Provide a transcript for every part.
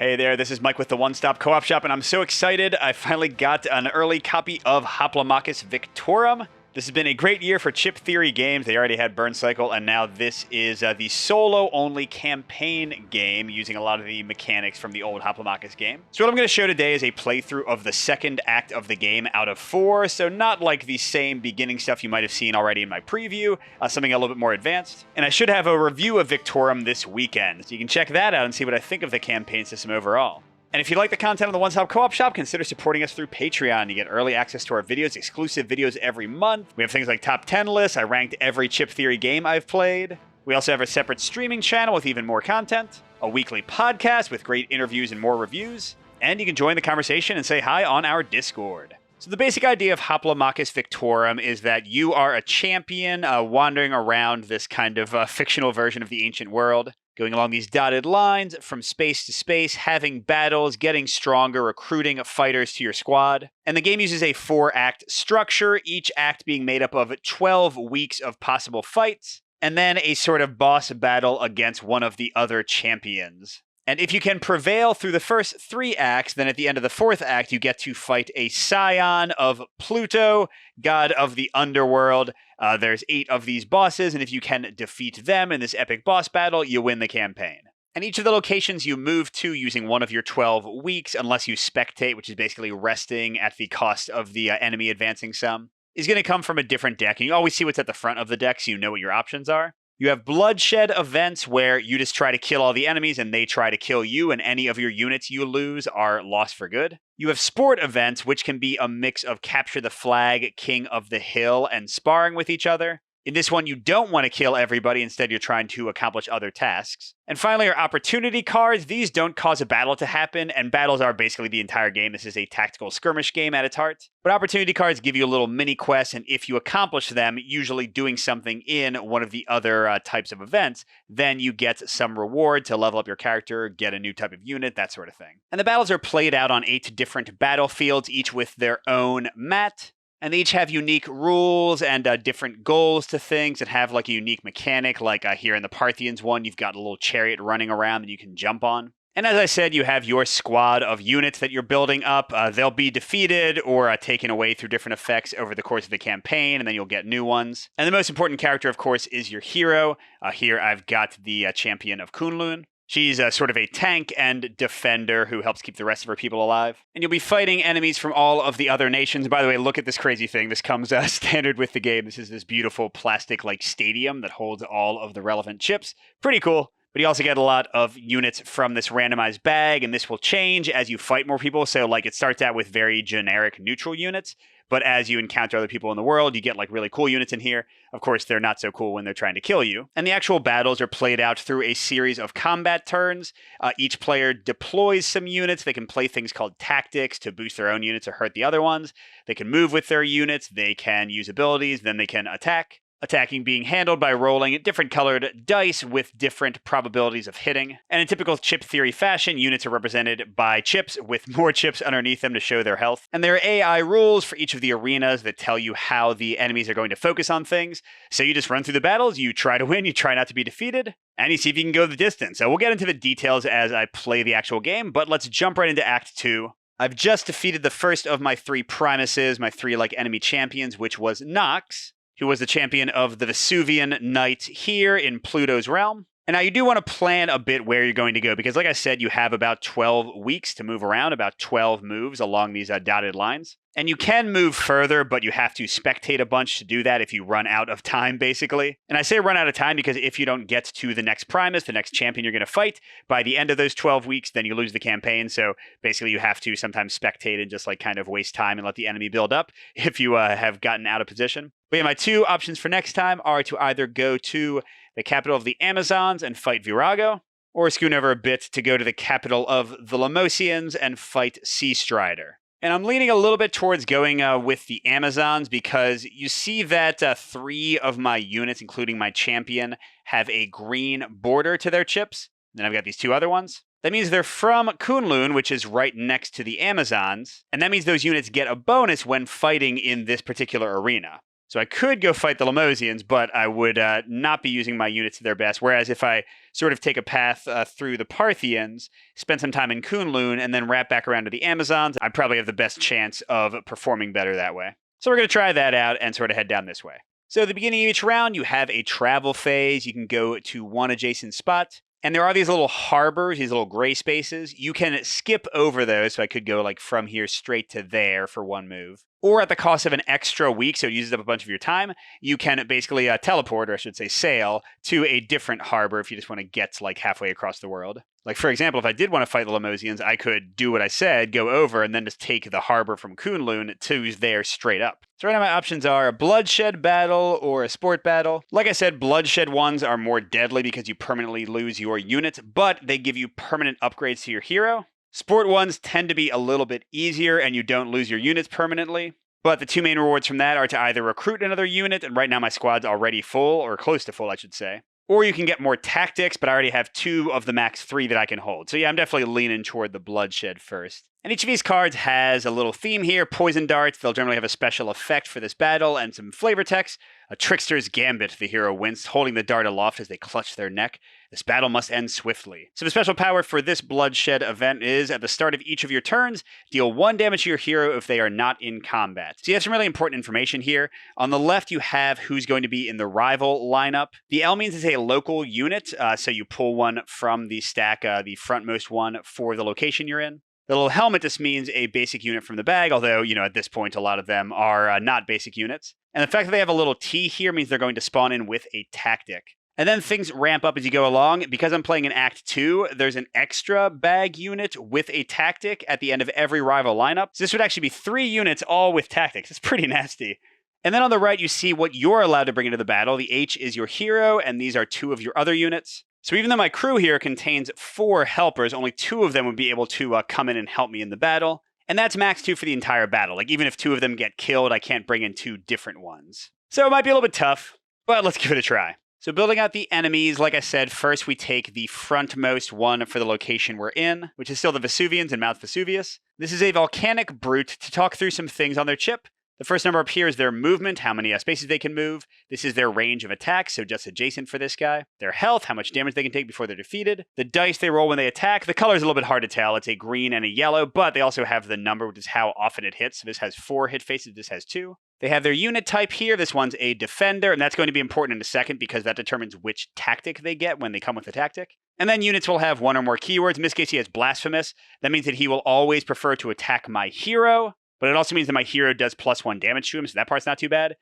Hey there, this is Mike with the One Stop Co-op Shop, and I'm so excited I finally got an early copy of Hoplomachus Victorum. This has been a great year for chip theory games. They already had Burn Cycle, and now this is the solo-only campaign game using a lot of the mechanics from the old Hoplomachus game. So what I'm going to show today is a playthrough of the second act of the game out of 4, so not like the same beginning stuff you might have seen already in my preview, something a little bit more advanced. And I should have a review of Victorum this weekend, so you can check that out and see what I think of the campaign system overall. And if you like the content of the One Stop Co-op Shop, consider supporting us through Patreon. You get early access to our videos, exclusive videos every month. We have things like top 10 lists. I ranked every chip theory game I've played. We also have a separate streaming channel with even more content, a weekly podcast with great interviews and more reviews, and you can join the conversation and say hi on our Discord. So the basic idea of Hoplomachus Victorum is that you are a champion wandering around this kind of fictional version of the ancient world, going along these dotted lines from space to space, having battles, getting stronger, recruiting fighters to your squad. And the game uses a 4-act structure, each act being made up of 12 weeks of possible fights, and then a sort of boss battle against one of the other champions. And if you can prevail through the first 3 acts, then at the end of the 4th act, you get to fight a scion of Pluto, god of the underworld. There's 8 of these bosses, and if you can defeat them in this epic boss battle, you win the campaign. And each of the locations you move to using one of your 12 weeks, unless you spectate, which is basically resting at the cost of the enemy advancing some, is going to come from a different deck. And you always see what's at the front of the deck, so you know what your options are. You have Bloodshed events where you just try to kill all the enemies and they try to kill you, and any of your units you lose are lost for good. You have Sport events, which can be a mix of Capture the Flag, King of the Hill, and sparring with each other. In this one, you don't want to kill everybody. Instead, you're trying to accomplish other tasks. And finally, our opportunity cards. These don't cause a battle to happen, and battles are basically the entire game. This is a tactical skirmish game at its heart. But opportunity cards give you a little mini quest, and if you accomplish them, usually doing something in one of the other types of events, then you get some reward to level up your character, get a new type of unit, that sort of thing. And the battles are played out on 8 different battlefields, each with their own mat. And they each have unique rules and different goals to things that have like a unique mechanic. Like here in the Parthians one, you've got a little chariot running around that you can jump on. And as I said, you have your squad of units that you're building up. They'll be defeated or taken away through different effects over the course of the campaign, and then you'll get new ones. And the most important character, of course, is your hero. Here I've got the champion of Kunlun. She's sort of a tank and defender who helps keep the rest of her people alive. And you'll be fighting enemies from all of the other nations. By the way, look at this crazy thing. This comes standard with the game. This is this beautiful plastic-like stadium that holds all of the relevant chips. Pretty cool. But you also get a lot of units from this randomized bag, and this will change as you fight more people. So like it starts out with very generic neutral units, but as you encounter other people in the world, you get like really cool units in here. Of course, they're not so cool when they're trying to kill you. And the actual battles are played out through a series of combat turns. Each player deploys some units. They can play things called tactics to boost their own units or hurt the other ones. They can move with their units. They can use abilities. Then they can attack. Attacking being handled by rolling different colored dice with different probabilities of hitting. And in typical chip theory fashion, units are represented by chips with more chips underneath them to show their health. And there are AI rules for each of the arenas that tell you how the enemies are going to focus on things. So you just run through the battles, you try to win, you try not to be defeated, and you see if you can go the distance. So we'll get into the details as I play the actual game, but let's jump right into Act 2. I've just defeated the first of my 3 Primuses, my 3 enemy champions, which was Nox, who was the champion of the Vesuvian Knight here in Pluto's realm. And now you do want to plan a bit where you're going to go, because like I said, you have about 12 weeks to move around, about 12 moves along these dotted lines. And you can move further, but you have to spectate a bunch to do that if you run out of time, basically. And I say run out of time because if you don't get to the next Primus, the next champion you're going to fight, by the end of those 12 weeks, then you lose the campaign. So basically you have to sometimes spectate and just kind of waste time and let the enemy build up if you have gotten out of position. But yeah, my 2 options for next time are to either go to the capital of the Amazons and fight Virago, or scoot over a bit to go to the capital of the Lemosians and fight Sea Strider. And I'm leaning a little bit towards going with the Amazons because you see that 3 of my units, including my champion, have a green border to their chips. And then I've got these 2 other ones. That means they're from Kunlun, which is right next to the Amazons. And that means those units get a bonus when fighting in this particular arena. So I could go fight the Lemosians, but I would not be using my units to their best. Whereas if I sort of take a path through the Parthians, spend some time in Kunlun, and then wrap back around to the Amazons, I'd probably have the best chance of performing better that way. So we're going to try that out and sort of head down this way. So at the beginning of each round, you have a travel phase. You can go to one adjacent spot. And there are these little harbors, these little gray spaces. You can skip over those, so I could go like from here straight to there for one move. Or at the cost of an extra week, so it uses up a bunch of your time, you can basically teleport, or I should say sail, to a different harbor if you just want to get like halfway across the world. Like, for example, if I did want to fight the Lemosians, I could do what I said, go over, and then just take the harbor from Kunlun to there straight up. So right now my options are a Bloodshed battle or a sport battle. Like I said, Bloodshed ones are more deadly because you permanently lose your units, but they give you permanent upgrades to your hero. Sport ones tend to be a little bit easier and you don't lose your units permanently. But the two main rewards from that are to either recruit another unit, and right now my squad's already full, or close to full, I should say. Or you can get more tactics, but I already have 2 of the max 3 that I can hold. So yeah, I'm definitely leaning toward the Bloodshed first. And each of these cards has a little theme here. Poison darts, they'll generally have a special effect for this battle, and some flavor text. A trickster's gambit, the hero winced, holding the dart aloft as they clutch their neck. This battle must end swiftly. So the special power for this Bloodshed event is, at the start of each of your turns, deal 1 damage to your hero if they are not in combat. So you have some really important information here. On the left, you have who's going to be in the rival lineup. The L means it's a local unit, so you pull one from the stack, the frontmost one for the location you're in. The little helmet just means a basic unit from the bag, although, at this point, a lot of them are not basic units. And the fact that they have a little T here means they're going to spawn in with a tactic. And then things ramp up as you go along. Because I'm playing in Act 2, there's an extra bag unit with a tactic at the end of every rival lineup. So this would actually be 3 units all with tactics. It's pretty nasty. And then on the right, you see what you're allowed to bring into the battle. The H is your hero, and these are 2 of your other units. So even though my crew here contains 4 helpers, only 2 of them would be able to come in and help me in the battle. And that's max 2 for the entire battle. Like, even if 2 of them get killed, I can't bring in 2 different ones. So it might be a little bit tough, but let's give it a try. So building out the enemies, like I said, first we take the frontmost one for the location we're in, which is still the Vesuvians in Mount Vesuvius. This is a volcanic brute. To talk through some things on their chip, the first number up here is their movement, how many spaces they can move. This is their range of attack, so just adjacent for this guy. Their health, how much damage they can take before they're defeated. The dice they roll when they attack. The color is a little bit hard to tell. It's a green and a yellow, but they also have the number, which is how often it hits. So this has 4 hit faces, this has 2. They have their unit type here. This one's a defender, and that's going to be important in a second because that determines which tactic they get when they come with the tactic. And then units will have 1 or more keywords. In this case, he has blasphemous. That means that he will always prefer to attack my hero. But it also means that my hero does +1 damage to him, so that part's not too bad.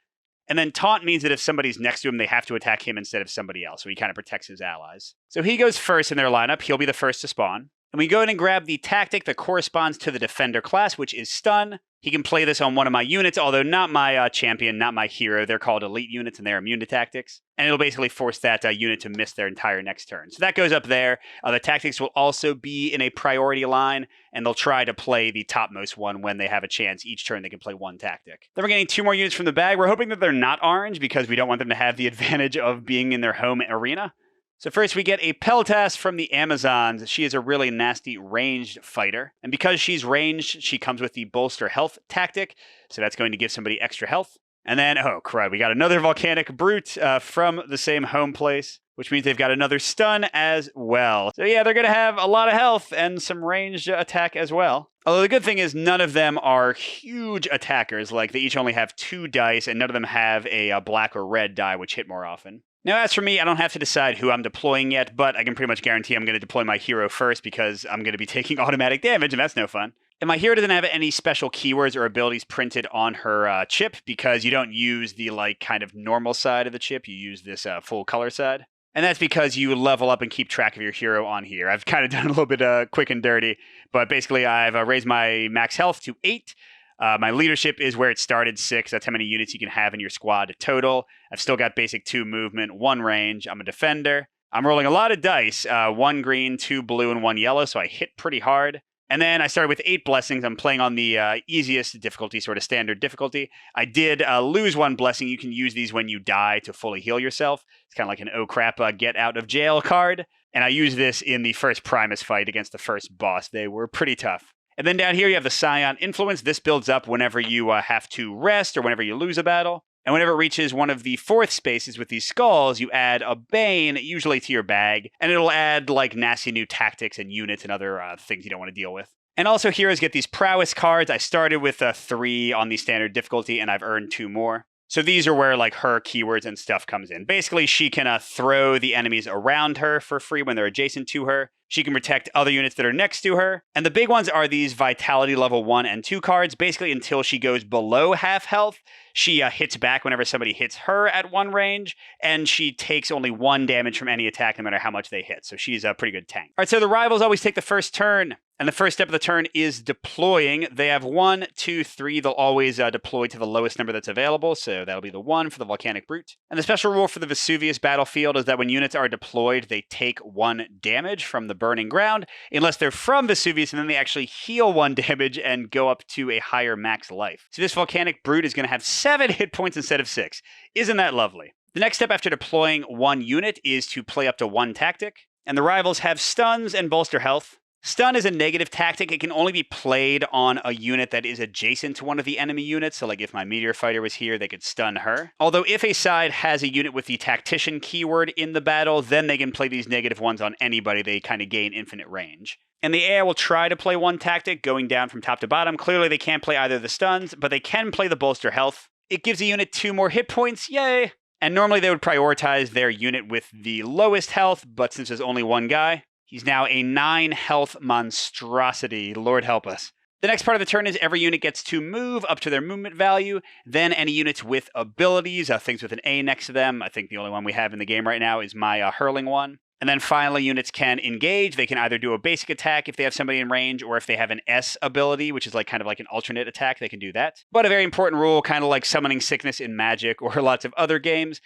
And then taunt means that if somebody's next to him, they have to attack him instead of somebody else, so he kind of protects his allies. So he goes first in their lineup. He'll be the first to spawn. And we go in and grab the tactic that corresponds to the defender class, which is stun. He can play this on one of my units, although not my champion, not my hero. They're called elite units, and they're immune to tactics. And it'll basically force that unit to miss their entire next turn. So that goes up there. The tactics will also be in a priority line, and they'll try to play the topmost one when they have a chance. Each turn they can play 1 tactic. Then we're getting 2 more units from the bag. We're hoping that they're not orange because we don't want them to have the advantage of being in their home arena. So first we get a Peltas from the Amazons. She is a really nasty ranged fighter. And because she's ranged, she comes with the bolster health tactic. So that's going to give somebody extra health. And then, oh crud, we got another volcanic brute from the same home place, which means they've got another stun as well. So yeah, they're going to have a lot of health and some ranged attack as well. Although the good thing is none of them are huge attackers. Like, they each only have 2 dice, and none of them have a black or red die, which hit more often. Now, as for me, I don't have to decide who I'm deploying yet, but I can pretty much guarantee I'm going to deploy my hero first because I'm going to be taking automatic damage, and that's no fun. And my hero doesn't have any special keywords or abilities printed on her chip because you don't use the, kind of normal side of the chip. You use this full color side. And that's because you level up and keep track of your hero on here. I've kind of done a little bit quick and dirty, but basically I've raised my max health to 8. My leadership is where it started, 6. That's how many units you can have in your squad total. I've still got basic 2 movement, 1 range. I'm a defender. I'm rolling a lot of dice, 1 green, 2 blue, and 1 yellow, so I hit pretty hard. And then I started with 8 blessings. I'm playing on the easiest difficulty, sort of standard difficulty. I did lose 1 blessing. You can use these when you die to fully heal yourself. It's kind of like an oh crap, get out of jail card. And I used this in the first Primus fight against the first boss. They were pretty tough. And then down here you have the Scion Influence. This builds up whenever you have to rest or whenever you lose a battle. And whenever it reaches one of the fourth spaces with these skulls, you add a Bane, usually to your bag, and it'll add like nasty new tactics and units and other things you don't want to deal with. And also heroes get these prowess cards. I started with 3 on the standard difficulty, and I've earned 2 more. So these are where like her keywords and stuff comes in. Basically, she can throw the enemies around her for free when they're adjacent to her. She can protect other units that are next to her. And the big ones are these Vitality level 1 and 2 cards. Basically, until she goes below half health, she hits back whenever somebody hits her at 1 range, and she takes only 1 damage from any attack no matter how much they hit. So she's a pretty good tank. All right, so the rivals always take the first turn. And the first step of the turn is deploying. They have 1, 2, 3. They'll always deploy to the lowest number that's available. So that'll be the 1 for the Volcanic Brute. And the special rule for the Vesuvius battlefield is that when units are deployed, they take 1 damage from the burning ground, unless they're from Vesuvius, and then they actually heal 1 damage and go up to a higher max life. So this Volcanic Brute is going to have 7 hit points instead of 6. Isn't that lovely? The next step after deploying 1 unit is to play up to 1 tactic. And the rivals have stuns and bolster health. Stun is a negative tactic. It can only be played on a unit that is adjacent to one of the enemy units. So like if my meteor fighter was here, they could stun her. Although if a side has a unit with the tactician keyword in the battle, then they can play these negative ones on anybody. They kind of gain infinite range. And the AI will try to play 1 tactic going down from top to bottom. Clearly they can't play either the stuns, but they can play the bolster health. It gives a unit 2 more hit points. Yay! And normally they would prioritize their unit with the lowest health, but since there's only 1 guy, he's now a 9 health monstrosity. Lord help us. The next part of the turn is every unit gets to move up to their movement value. Then any units with abilities, things with an A next to them. I think the only one we have in the game right now is my hurling one. And then finally, units can engage. They can either do a basic attack if they have somebody in range, or if they have an S ability, which is like kind of like an alternate attack, they can do that. But a very important rule, kind of like summoning sickness in Magic or lots of other games,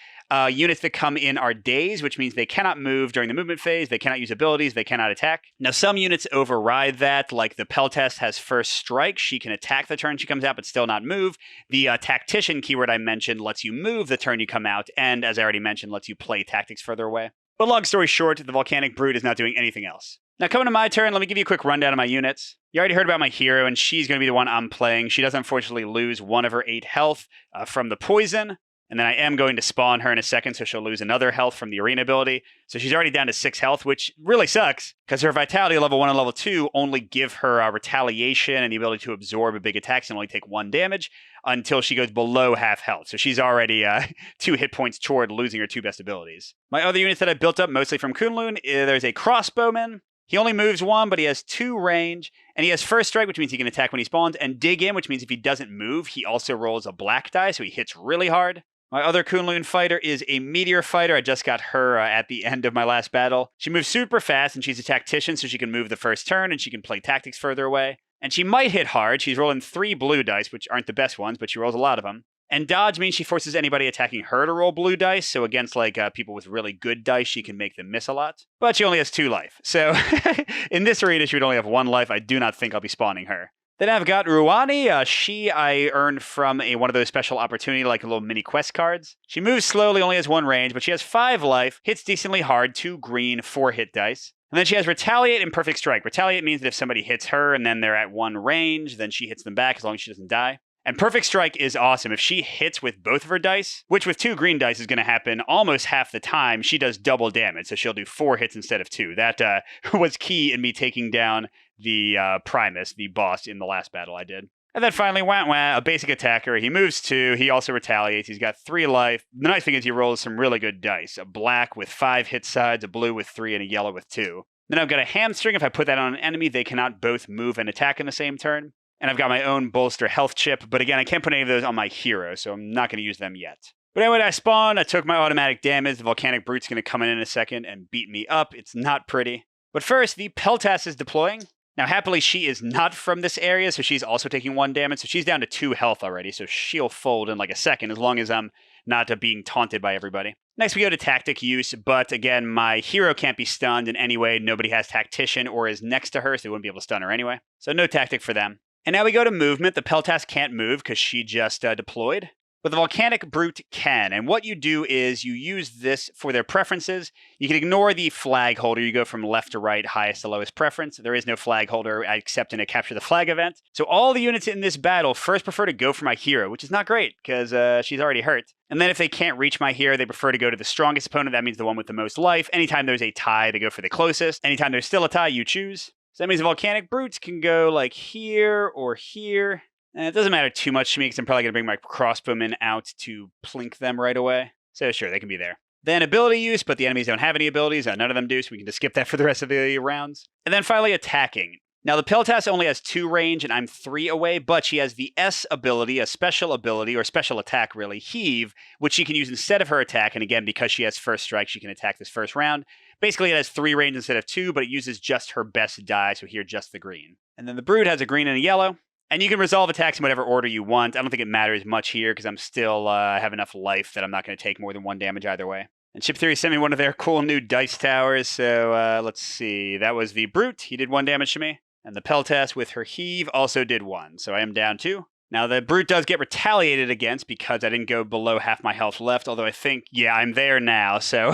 units that come in are dazed, which means they cannot move during the movement phase, they cannot use abilities, they cannot attack. Now, some units override that, like the Peltest has first strike. She can attack the turn she comes out, but still not move. The tactician keyword I mentioned lets you move the turn you come out, and as I already mentioned, lets you play tactics further away. But long story short, the Volcanic Brute is not doing anything else. Now, coming to my turn, let me give you a quick rundown of my units. You already heard about my hero, and she's going to be the one I'm playing. She does unfortunately lose 1 of her 8 health from the poison. And then I am going to spawn her in a second, so she'll lose another health from the arena ability. So she's already down to 6 health, which really sucks, because her vitality level 1 and level 2 only give her retaliation and the ability to absorb a big attack and only take 1 damage until she goes below half health. So she's already 2 hit points toward losing her 2 best abilities. My other units that I built up mostly from Kunlun, there's a crossbowman. He only moves 1, but he has 2 range, and he has first strike, which means he can attack when he spawns, and dig in, which means if he doesn't move, he also rolls a black die, so he hits really hard. My other Kunlun fighter is a meteor fighter. I just got her at the end of my last battle. She moves super fast, and she's a tactician, so she can move the first turn, and she can play tactics further away. And she might hit hard. She's rolling 3 blue dice, which aren't the best ones, but she rolls a lot of them. And dodge means she forces anybody attacking her to roll blue dice, so against like people with really good dice, she can make them miss a lot. But she only has 2 life, so in this arena, she would only have 1 life. I do not think I'll be spawning her. Then I've got Ruani. She I earned from one of those special opportunity, like little mini quest cards. She moves slowly, only has 1 range, but she has 5 life, hits decently hard, 2 green, 4 hit dice. And then she has Retaliate and Perfect Strike. Retaliate means that if somebody hits her and then they're at 1 range, then she hits them back as long as she doesn't die. And Perfect Strike is awesome. If she hits with both of her dice, which with 2 green dice is going to happen almost half the time, she does double damage. So she'll do 4 hits instead of 2. That was key in me taking down the Primus, the boss in the last battle I did. And then finally, a basic attacker. He moves 2. He also retaliates. He's got 3 life. The nice thing is he rolls some really good dice. A black with 5 hit sides, a blue with 3, and a yellow with 2. Then I've got a hamstring. If I put that on an enemy, they cannot both move and attack in the same turn. And I've got my own bolster health chip, but again, I can't put any of those on my hero, so I'm not going to use them yet. But anyway, I spawned, I took my automatic damage. The Volcanic Brute's going to come in a second and beat me up. It's not pretty. But first, the Peltas is deploying. Now, happily, she is not from this area, so she's also taking 1 damage. So she's down to 2 health already, so she'll fold in like a second, as long as I'm not being taunted by everybody. Next, we go to tactic use, but again, my hero can't be stunned in any way. Nobody has tactician or is next to her, so they wouldn't be able to stun her anyway. So no tactic for them. And now we go to movement. The Peltas can't move because she just deployed. but the Volcanic Brute can. And what you do is you use this for their preferences. You can ignore the flag holder. You go from left to right, highest to lowest preference. There is no flag holder except in a Capture the Flag event. So all the units in this battle first prefer to go for my hero, which is not great because she's already hurt. And then if they can't reach my hero, they prefer to go to the strongest opponent. That means the one with the most life. Anytime there's a tie, they go for the closest. Anytime there's still a tie, you choose. So that means the Volcanic Brutes can go like here or here. And it doesn't matter too much to me because I'm probably going to bring my crossbowmen out to plink them right away. So sure, they can be there. Then ability use, but the enemies don't have any abilities. None of them do, so we can just skip that for the rest of the rounds. And then finally attacking. Now the Peltas only has 2 range and I'm 3 away, but she has the S ability, a special ability, or special attack really, Heave, which she can use instead of her attack. And again, because she has first strike, she can attack this first round. Basically, it has 3 range instead of 2, but it uses just her best die, so here just the green. And then the Brute has a green and a yellow. And you can resolve attacks in whatever order you want. I don't think it matters much here because I'm still have enough life that I'm not going to take more than 1 damage either way. And Chip Theory sent me one of their cool new dice towers. So let's see. That was the Brute. He did 1 damage to me. And the Peltas with her Heave also did 1. So I am down 2. Now the Brute does get retaliated against because I didn't go below half my health left. Although I think, yeah, I'm there now. So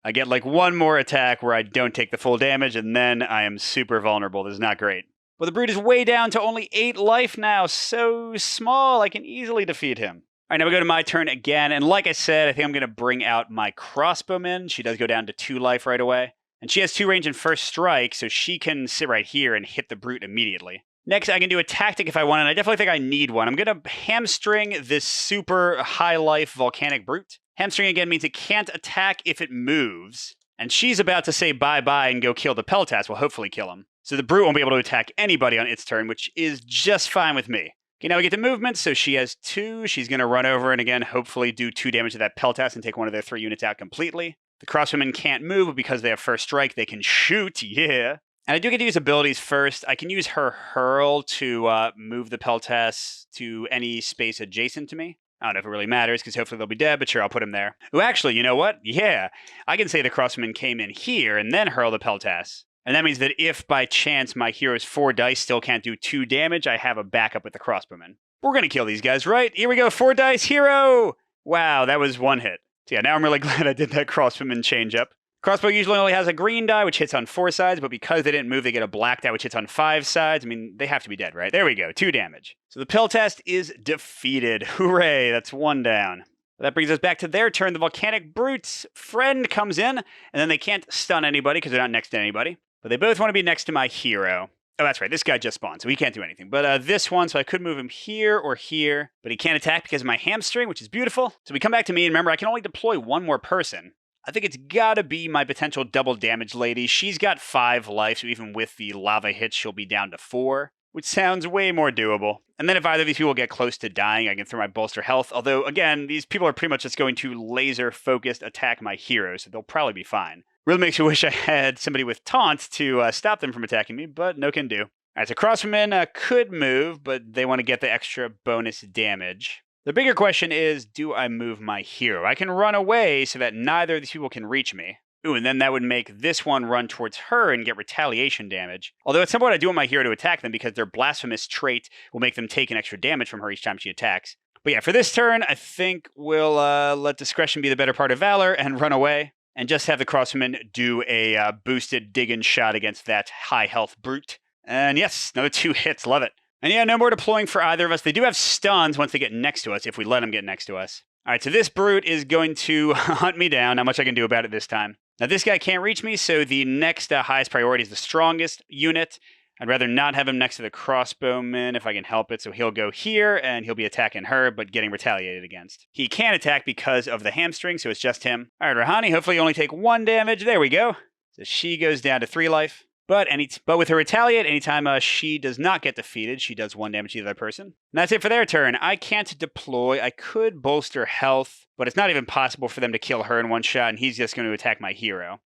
I get like 1 more attack where I don't take the full damage. And then I am super vulnerable. This is not great. Well, the Brute is way down to only 8 life now. So small, I can easily defeat him. All right, now we go to my turn again. And like I said, I think I'm going to bring out my crossbowman. She does go down to 2 life right away. And she has 2 range and first strike, so she can sit right here and hit the Brute immediately. Next, I can do a tactic if I want, and I definitely think I need one. I'm going to hamstring this super high life Volcanic Brute. Hamstring again means it can't attack if it moves. And she's about to say bye-bye and go kill the Peltas. Well, hopefully kill him. So the Brute won't be able to attack anybody on its turn, which is just fine with me. Okay, now we get to movement, so she has 2. She's going to run over and again, hopefully do 2 damage to that Peltas and take one of their 3 units out completely. The crossbowmen can't move, but because they have first strike, they can shoot, yeah. And I do get to use abilities first. I can use her Hurl to move the Peltas to any space adjacent to me. I don't know if it really matters, because hopefully they'll be dead, but sure, I'll put them there. Ooh, actually, you know what? Yeah, I can say the crossbowmen came in here and then hurl the Peltas. And that means that if by chance my hero's 4 dice still can't do 2 damage, I have a backup with the crossbowmen. We're going to kill these guys, right? Here we go, 4 dice, hero! Wow, that was 1 hit. So yeah, now I'm really glad I did that crossbowman change up. Crossbow usually only has a green die, which hits on 4 sides, but because they didn't move, they get a black die, which hits on 5 sides. I mean, they have to be dead, right? There we go, 2 damage. So the Peltas is defeated. Hooray, that's 1 down. That brings us back to their turn. The Volcanic Brute's friend comes in, and then they can't stun anybody because they're not next to anybody. But they both want to be next to my hero. Oh, that's right. This guy just spawned, so he can't do anything. But this one, so I could move him here or here. But he can't attack because of my hamstring, which is beautiful. So we come back to me, and remember, I can only deploy 1 more person. I think it's got to be my potential double damage lady. She's got 5 life, so even with the lava hits, she'll be down to 4. Which sounds way more doable. And then if either of these people get close to dying, I can throw my bolster health. Although, again, these people are pretty much just going to laser-focused attack my hero, so they'll probably be fine. Really makes me wish I had somebody with taunt to stop them from attacking me, but no can do. All right, so crossbowmen could move, but they want to get the extra bonus damage. The bigger question is, do I move my hero? I can run away so that neither of these people can reach me. Ooh, and then that would make this one run towards her and get retaliation damage. Although at some point I do want my hero to attack them because their blasphemous trait will make them take an extra damage from her each time she attacks. But yeah, for this turn, I think we'll let discretion be the better part of valor and run away. And just have the crossbowmen do a boosted dig-in shot against that high health Brute. And yes, another 2 hits, love it. And yeah, no more deploying for either of us. They do have stuns once they get next to us, if we let them get next to us. All right, so this Brute is going to hunt me down. Not much I can do about it this time. Now, this guy can't reach me, so the next highest priority is the strongest unit. I'd rather not have him next to the crossbowman if I can help it, so he'll go here, and he'll be attacking her, but getting retaliated against. He can attack because of the hamstring, so it's just him. All right, Rahani, hopefully you only take 1 damage. There we go. So she goes down to 3 life. But with her retaliate, anytime she does not get defeated, she does 1 damage to the other person. And that's it for their turn. I can't deploy. I could bolster health, but it's not even possible for them to kill her in 1 shot, and he's just going to attack my hero.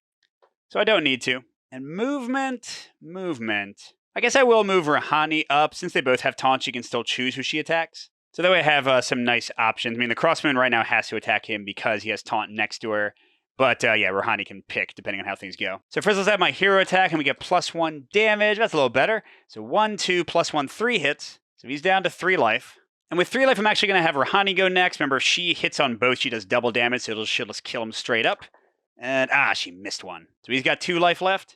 So I don't need to. And movement. I guess I will move Rahani up. Since they both have taunt, she can still choose who she attacks. So that way I have some nice options. I mean, the crossman right now has to attack him because he has taunt next to her. But yeah, Rahani can pick depending on how things go. So first let's have my hero attack and we get +1 damage. That's a little better. So 1, 2, +1, 3 hits. So he's down to 3 life. And with 3 life, I'm actually going to have Rahani go next. Remember, if she hits on both, she does double damage, so she'll just kill him straight up. And, she missed one. So he's got 2 life left.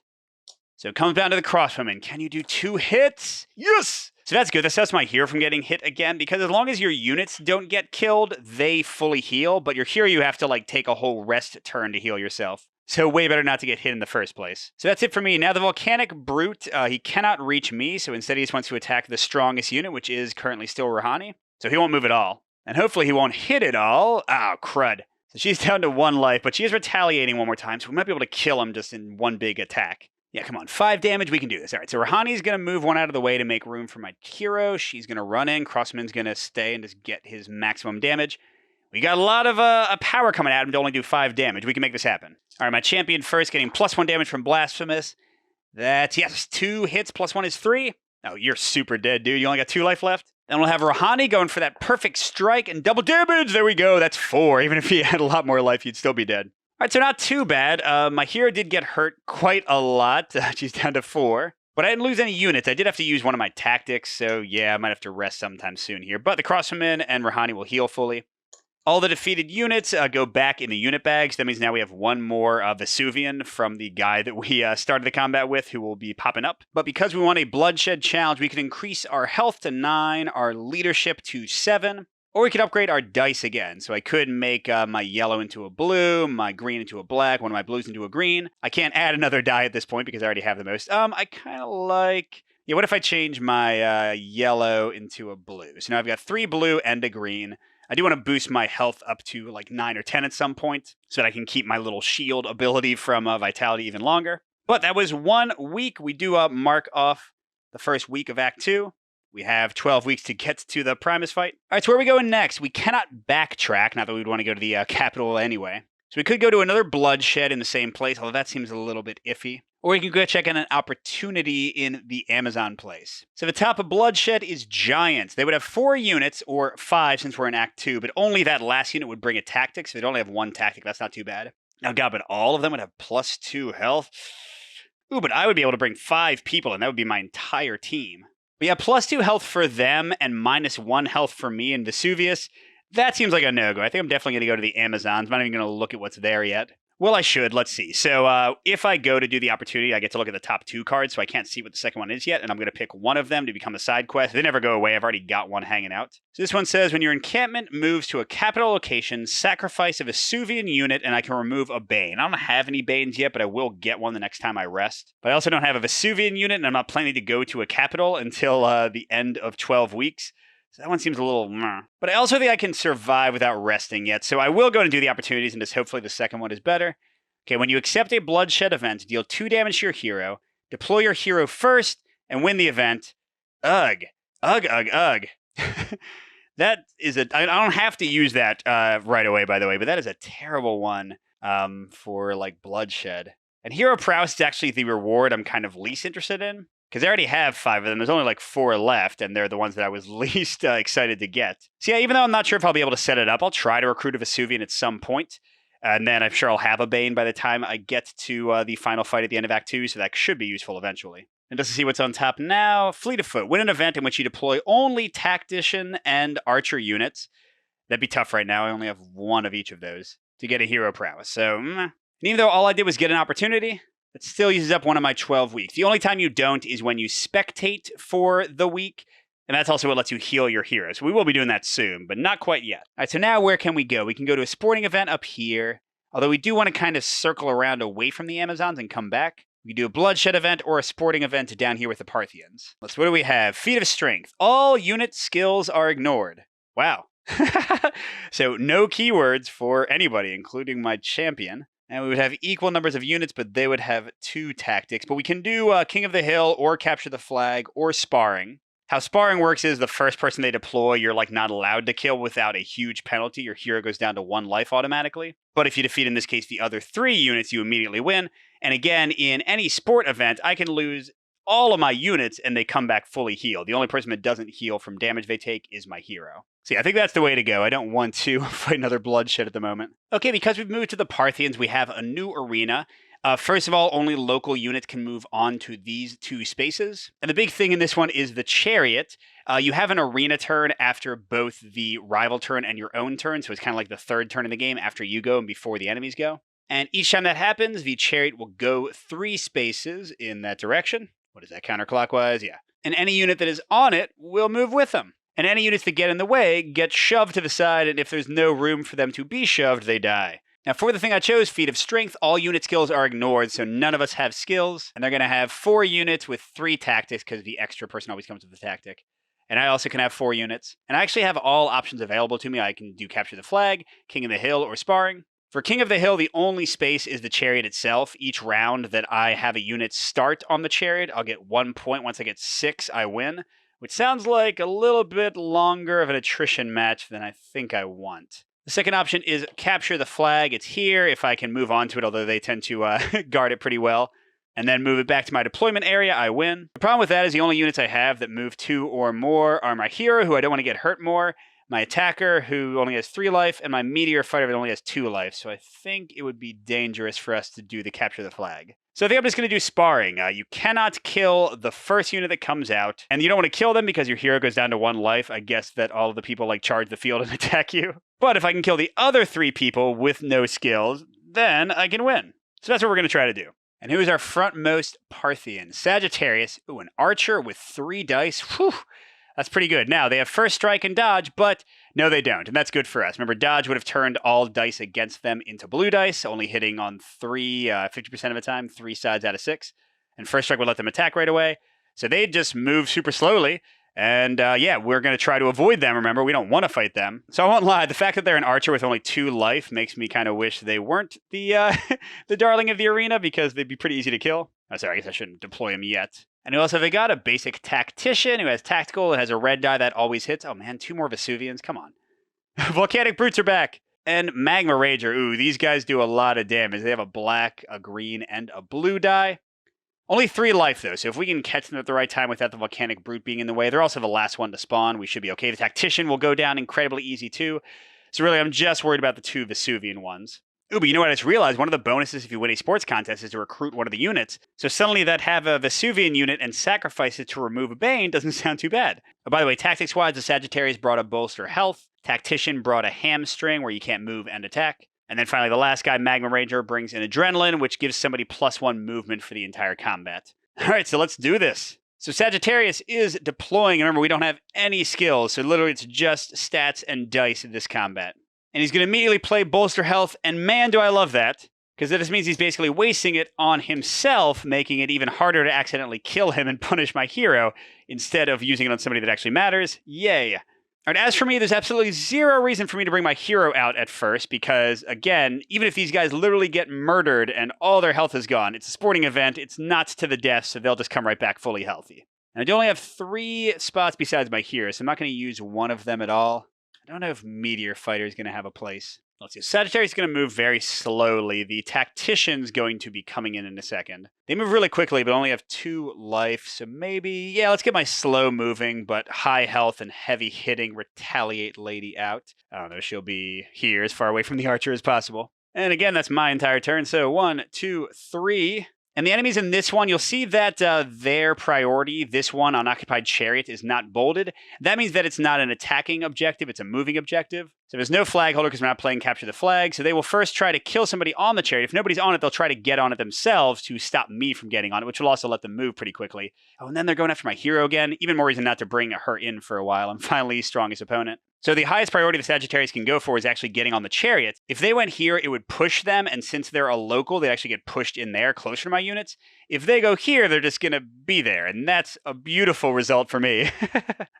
So it comes down to the crossbowman. Can you do 2 hits? Yes! So that's good. That stops my hero from getting hit again, because as long as your units don't get killed, they fully heal. But your hero, you have to, take a whole rest turn to heal yourself. So way better not to get hit in the first place. So that's it for me. Now the Volcanic Brute, he cannot reach me, so instead he just wants to attack the strongest unit, which is currently still Rahani. So he won't move at all. And hopefully he won't hit at all. Crud. So she's down to 1 life, but she is retaliating one more time, so we might be able to kill him just in one big attack. Yeah, come on. 5 damage, we can do this. All right, so Rahani's going to move one out of the way to make room for my hero. She's going to run in. Crossman's going to stay and just get his maximum damage. We got a lot of power coming at him to only do 5 damage. We can make this happen. All right, my champion first getting +1 damage from Blasphemous. That's, yes, 2 hits, +1 is 3. Oh, you're super dead, dude. You only got 2 life left. Then we'll have Rahani going for that perfect strike and double damage. There we go. That's 4. Even if he had a lot more life, he'd still be dead. All right, so not too bad. My hero did get hurt quite a lot. She's down to 4. But I didn't lose any units. I did have to use one of my tactics, so yeah, I might have to rest sometime soon here. But the Crossman and Rahani will heal fully. All the defeated units go back in the unit bags. That means now we have 1 more Vesuvian from the guy that we started the combat with, who will be popping up. But because we want a Bloodshed challenge, we can increase our health to 9, our leadership to 7, or we could upgrade our dice again. So I could make my yellow into a blue, my green into a black, one of my blues into a green. I can't add another die at this point because I already have the most. I kind of like... Yeah, what if I change my yellow into a blue? So now I've got 3 blue and a green. I do want to boost my health up to 9 or 10 at some point so that I can keep my little shield ability from Vitality even longer. But that was 1 week. We do mark off the first week of Act 2. We have 12 weeks to get to the Primus fight. All right, so where are we going next? We cannot backtrack, not that we'd want to go to the capital anyway. So we could go to another Bloodshed in the same place, although that seems a little bit iffy. Or we can go check out an opportunity in the Amazon place. So the top of Bloodshed is Giants. They would have 4 units, or 5 since we're in Act 2, but only that last unit would bring a tactic, so they'd only have 1 tactic. That's not too bad. Now, God, but all of them would have +2 health? Ooh, but I would be able to bring 5 people, and that would be my entire team. But yeah, +2 health for them, and -1 health for me and Vesuvius. That seems like a no-go. I think I'm definitely going to go to the Amazons. I'm not even going to look at what's there yet. Well, I should. Let's see. So if I go to do the opportunity, I get to look at the top 2 cards, so I can't see what the second one is yet, and I'm going to pick one of them to become a side quest. They never go away. I've already got one hanging out. So this one says, when your encampment moves to a capital location, sacrifice a Vesuvian unit, and I can remove a Bane. I don't have any Banes yet, but I will get one the next time I rest. But I also don't have a Vesuvian unit, and I'm not planning to go to a capital until the end of 12 weeks. So that one seems a little meh. But I also think I can survive without resting yet, so I will go and do the opportunities, and just hopefully the second one is better. Okay, when you accept a Bloodshed event, deal 2 damage to your hero, deploy your hero first, and win the event. Ugh. Ugh, ugh, ugh. That is I don't have to use that right away, by the way, but that is a terrible one for, Bloodshed. And Hero Prowess is actually the reward I'm kind of least interested in. Because I already have 5 of them. There's only 4 left, and they're the ones that I was least excited to get. So yeah, even though I'm not sure if I'll be able to set it up, I'll try to recruit a Vesuvian at some point. And then I'm sure I'll have a Bane by the time I get to the final fight at the end of Act 2, so that should be useful eventually. And just to see what's on top now, Fleet of Foot. Win an event in which you deploy only Tactician and Archer units. That'd be tough right now. I only have 1 of each of those to get a Hero Prowess. So, And even though all I did was get an opportunity, it still uses up 1 of my 12 weeks. The only time you don't is when you spectate for the week, and that's also what lets you heal your heroes. We will be doing that soon, but not quite yet. All right, so now where can we go? We can go to a sporting event up here, although we do want to kind of circle around away from the Amazons and come back. We can do a Bloodshed event or a sporting event down here with the Parthians. What do we have? Feat of Strength. All unit skills are ignored. Wow. So no keywords for anybody, including my champion. And we would have equal numbers of units, but they would have 2 tactics. But we can do King of the Hill or Capture the Flag or Sparring. How Sparring works is the first person they deploy, you're not allowed to kill without a huge penalty. Your hero goes down to 1 life automatically. But if you defeat, in this case, the other 3 units, you immediately win. And again, in any sport event, I can lose all of my units and they come back fully healed. The only person that doesn't heal from damage they take is my hero. See, I think that's the way to go. I don't want to fight another Bloodshed at the moment. Okay, because we've moved to the Parthians, we have a new arena. First of all, only local units can move on to these two spaces. And the big thing in this one is the chariot. You have an arena turn after both the rival turn and your own turn, so it's kind of like the third turn in the game after you go and before the enemies go. And each time that happens, the chariot will go 3 spaces in that direction. What is that, counterclockwise? Yeah. And any unit that is on it will move with them. And any units that get in the way get shoved to the side, and if there's no room for them to be shoved, they die. Now, for the thing I chose, Feat of Strength, all unit skills are ignored, so none of us have skills. And they're going to have 4 units with 3 tactics, because the extra person always comes with a tactic. And I also can have 4 units. And I actually have all options available to me. I can do Capture the Flag, King of the Hill, or Sparring. For King of the Hill, the only space is the chariot itself. Each round that I have a unit start on the chariot, I'll get 1 point. Once I get 6, I win. Which sounds like a little bit longer of an attrition match than I think I want. The second option is Capture the Flag. It's here if I can move on to it, although they tend to guard it pretty well. And then move it back to my deployment area, I win. The problem with that is the only units I have that move 2 or more are my hero, who I don't want to get hurt more, my attacker, who only has 3 life, and my meteor fighter that only has 2 life. So I think it would be dangerous for us to do the Capture the Flag. So I think I'm just going to do Sparring. You cannot kill the first unit that comes out, and you don't want to kill them because your hero goes down to 1 life. I guess that all of the people charge the field and attack you. But if I can kill the other 3 people with no skills, then I can win. So that's what we're going to try to do. And who is our frontmost Parthian? Sagittarius. Ooh, an archer with 3 dice. Whew. That's pretty good. Now, they have first strike and dodge, but no, they don't. And that's good for us. Remember, dodge would have turned all dice against them into blue dice, only hitting on 50% of the time, 3 sides out of 6. And first strike would let them attack right away. So they'd just move super slowly. And yeah, we're going to try to avoid them. Remember, we don't want to fight them. So I won't lie. The fact that they're an archer with only 2 life makes me kind of wish they weren't the the darling of the arena, because they'd be pretty easy to kill. Oh, sorry, I guess I shouldn't deploy them yet. And who else have they got? A basic tactician who has tactical and has a red die that always hits. Oh man, 2 more Vesuvians. Come on. Volcanic Brutes are back. And Magma Rager. Ooh, these guys do a lot of damage. They have a black, a green, and a blue die. Only 3 life, though, so if we can catch them at the right time without the Volcanic Brute being in the way, they're also the last one to spawn. We should be okay. The Tactician will go down incredibly easy, too. So really, I'm just worried about the 2 Vesuvian ones. Ooh, but you know what I just realized? One of the bonuses if you win a sports contest is to recruit one of the units. So suddenly that have a Vesuvian unit and sacrifice it to remove a Bane doesn't sound too bad. Oh, by the way, tactics-wise, the Sagittarius brought a Bolster Health. Tactician brought a Hamstring, where you can't move and attack. And then finally, the last guy, Magma Ranger, brings an Adrenaline, which gives somebody +1 movement for the entire combat. All right, so let's do this. So Sagittarius is deploying. Remember, we don't have any skills, so literally it's just stats and dice in this combat. And he's going to immediately play Bolster Health, and man, do I love that. Because this means he's basically wasting it on himself, making it even harder to accidentally kill him and punish my hero, instead of using it on somebody that actually matters. Yay. All right, as for me, there's absolutely 0 reason for me to bring my hero out at first, because, again, even if these guys literally get murdered and all their health is gone, it's a sporting event, it's not to the death, so they'll just come right back fully healthy. And I do only have 3 spots besides my hero, so I'm not going to use one of them at all. I don't know if Meteor Fighter is going to have a place. Let's see. Sagittarius is going to move very slowly. The Tactician's going to be coming in a second. They move really quickly, but only have 2 life, so maybe... Yeah, let's get my slow-moving, but high health and heavy-hitting Retaliate lady out. I don't know, she'll be here as far away from the archer as possible. And again, that's my entire turn, so 1, 2, 3... And the enemies in this one, you'll see that their priority, this one, Unoccupied Chariot, is not bolded. That means that it's not an attacking objective, it's a moving objective. So there's no flag holder because we're not playing Capture the Flag. So they will first try to kill somebody on the chariot. If nobody's on it, they'll try to get on it themselves to stop me from getting on it, which will also let them move pretty quickly. Oh, and then they're going after my hero again. Even more reason not to bring her in for a while. I'm finally strongest opponent. So the highest priority the Sagittarius can go for is actually getting on the chariot. If they went here, it would push them, and since they're a local, they actually get pushed in there, closer to my units. If they go here, they're just going to be there, and that's a beautiful result for me.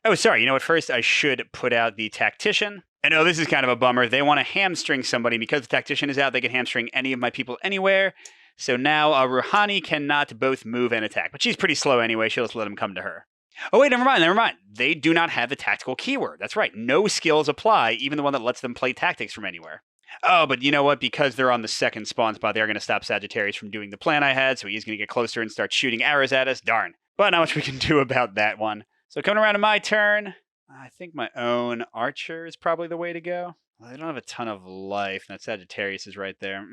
Oh, sorry, you know what? First, I should put out the Tactician. And oh, this is kind of a bummer. They want to hamstring somebody. Because the Tactician is out, they can hamstring any of my people anywhere. So now Rouhani cannot both move and attack, but she's pretty slow anyway. She'll just let them come to her. Oh, wait, never mind. They do not have the tactical keyword. That's right. No skills apply, even the one that lets them play tactics from anywhere. Oh, but you know what? Because they're on the second spawn spot, they're going to stop Sagittarius from doing the plan I had, so he's going to get closer and start shooting arrows at us. Darn. But not much we can do about that one. So coming around to my turn, I think my own archer is probably the way to go. Well, they don't have a ton of life. And that Sagittarius is right there.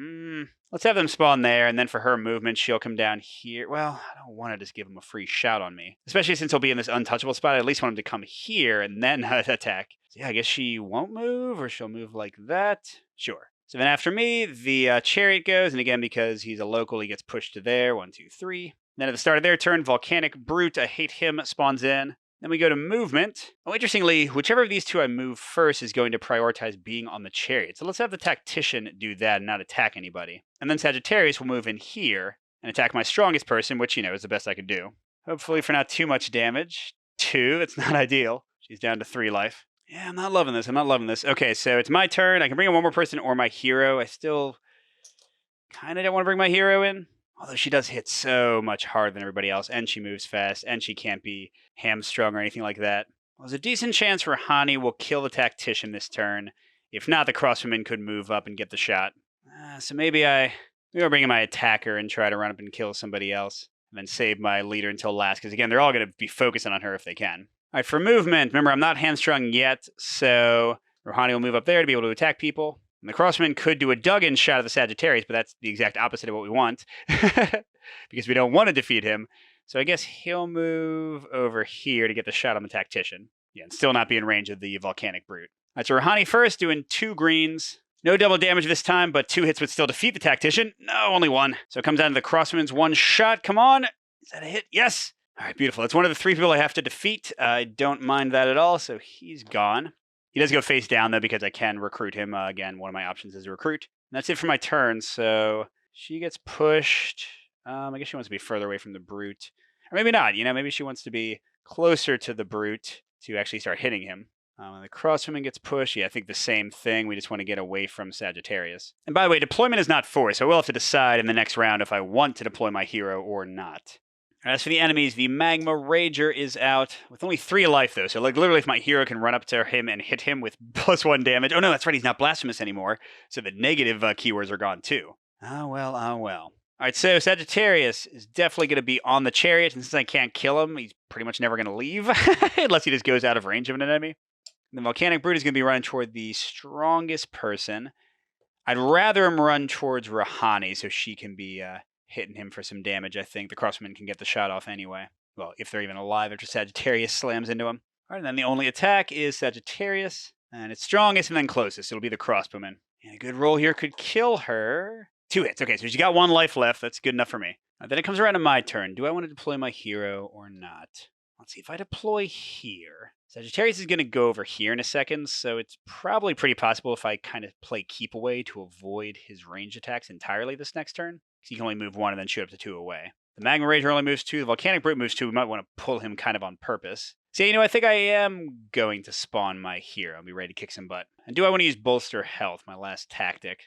Let's have them spawn there, and then for her movement, she'll come down here. Well, I don't want to just give him a free shout on me, especially since he'll be in this untouchable spot. I at least want him to come here and then attack. So yeah, I guess she won't move, or she'll move like that. Sure. So then after me, the Chariot goes, and again, because he's a local, he gets pushed to there. 1, 2, 3. Then at the start of their turn, Volcanic Brute, I hate him, spawns in. Then we go to movement. Oh, interestingly, whichever of these two I move first is going to prioritize being on the Chariot. So let's have the Tactician do that and not attack anybody. And then Sagittarius will move in here and attack my strongest person, which, is the best I could do. Hopefully for not too much damage. 2, it's not ideal. She's down to 3 life. Yeah, I'm not loving this. Okay, so it's my turn. I can bring in one more person or my hero. I still kind of don't want to bring my hero in. Although she does hit so much harder than everybody else, and she moves fast, and she can't be hamstrung or anything like that. Well, there's a decent chance Rouhani will kill the Tactician this turn. If not, the Crosswoman could move up and get the shot. So maybe I'll bring in my attacker and try to run up and kill somebody else, and then save my leader until last, because again, they're all going to be focusing on her if they can. All right, for movement, remember, I'm not hamstrung yet, so Rouhani will move up there to be able to attack people. And the Crossman could do a dug-in shot of the Sagittarius, but that's the exact opposite of what we want, because we don't want to defeat him. So I guess he'll move over here to get the shot on the Tactician. Yeah, and still not be in range of the Volcanic Brute. All right, so Rouhani first, doing 2 greens. No double damage this time, but 2 hits would still defeat the Tactician. No, only 1. So it comes down to the Crossman's 1 shot. Come on. Is that a hit? Yes. All right, beautiful. It's one of the 3 people I have to defeat. I don't mind that at all, so he's gone. He does go face down, though, because I can recruit him. Again, one of my options is a recruit. And that's it for my turn, so she gets pushed. I guess she wants to be further away from the Brute. Or maybe not, maybe she wants to be closer to the Brute to actually start hitting him. The Crosswoman gets pushed. Yeah, I think the same thing. We just want to get away from Sagittarius. And by the way, deployment is not forced, so I will have to decide in the next round if I want to deploy my hero or not. As for the enemies, the Magma Rager is out with only 3 life, though. So, literally, if my hero can run up to him and hit him with +1 damage. Oh, no, that's right. He's not blasphemous anymore. So the negative keywords are gone, too. Oh, well. All right, so Sagittarius is definitely going to be on the Chariot. And since I can't kill him, he's pretty much never going to leave. Unless he just goes out of range of an enemy. The Volcanic Brute is going to be running toward the strongest person. I'd rather him run towards Rouhani so she can be hitting him for some damage, I think. The Crossman can get the shot off anyway. Well, if they're even alive after Sagittarius slams into him. All right, and then the only attack is Sagittarius. And it's strongest and then closest. It'll be the Crossbowman. And a good roll here could kill her. 2 hits. Okay, so she's got 1 life left. That's good enough for me. Then it comes around to my turn. Do I want to deploy my hero or not? Let's see. If I deploy here, Sagittarius is going to go over here in a second, so it's probably pretty possible if I kind of play keep away to avoid his range attacks entirely this next turn. He can only move 1 and then shoot up to 2 away. The Magma Rager only moves 2. The Volcanic Brute moves 2. We might want to pull him kind of on purpose. So, I think I am going to spawn my hero. I'll be ready to kick some butt. And do I want to use Bolster Health, my last tactic?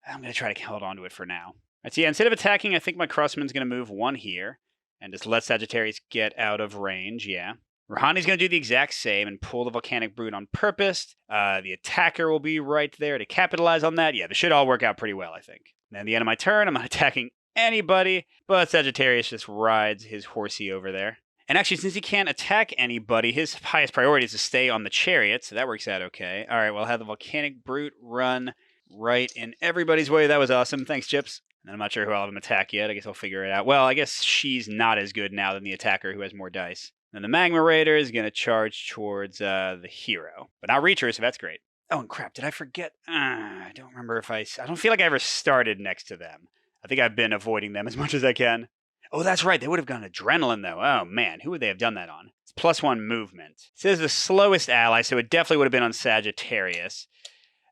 I'm going to try to hold on to it for now. All right, so yeah, instead of attacking, I think my Crossman's going to move 1 here. And just let Sagittarius get out of range, yeah. Rouhani's going to do the exact same and pull the Volcanic Brute on purpose. The attacker will be right there to capitalize on that. Yeah, this should all work out pretty well, I think. And at the end of my turn, I'm not attacking anybody, but Sagittarius just rides his horsey over there. And actually, since he can't attack anybody, his highest priority is to stay on the Chariot, so that works out okay. All right, well, I'll have the Volcanic Brute run right in everybody's way. That was awesome. Thanks, Chips. And I'm not sure who I'll have him attack yet. I guess I'll figure it out. Well, I guess she's not as good now than the attacker who has more dice. And the Magma Raider is going to charge towards the hero, but not reach her, so that's great. Oh, and crap, did I forget? I don't remember if I don't feel like I ever started next to them. I think I've been avoiding them as much as I can. Oh, that's right. They would have gone Adrenaline, though. Oh, man. Who would they have done that on? It's +1 movement. It says the slowest ally, so it definitely would have been on Sagittarius.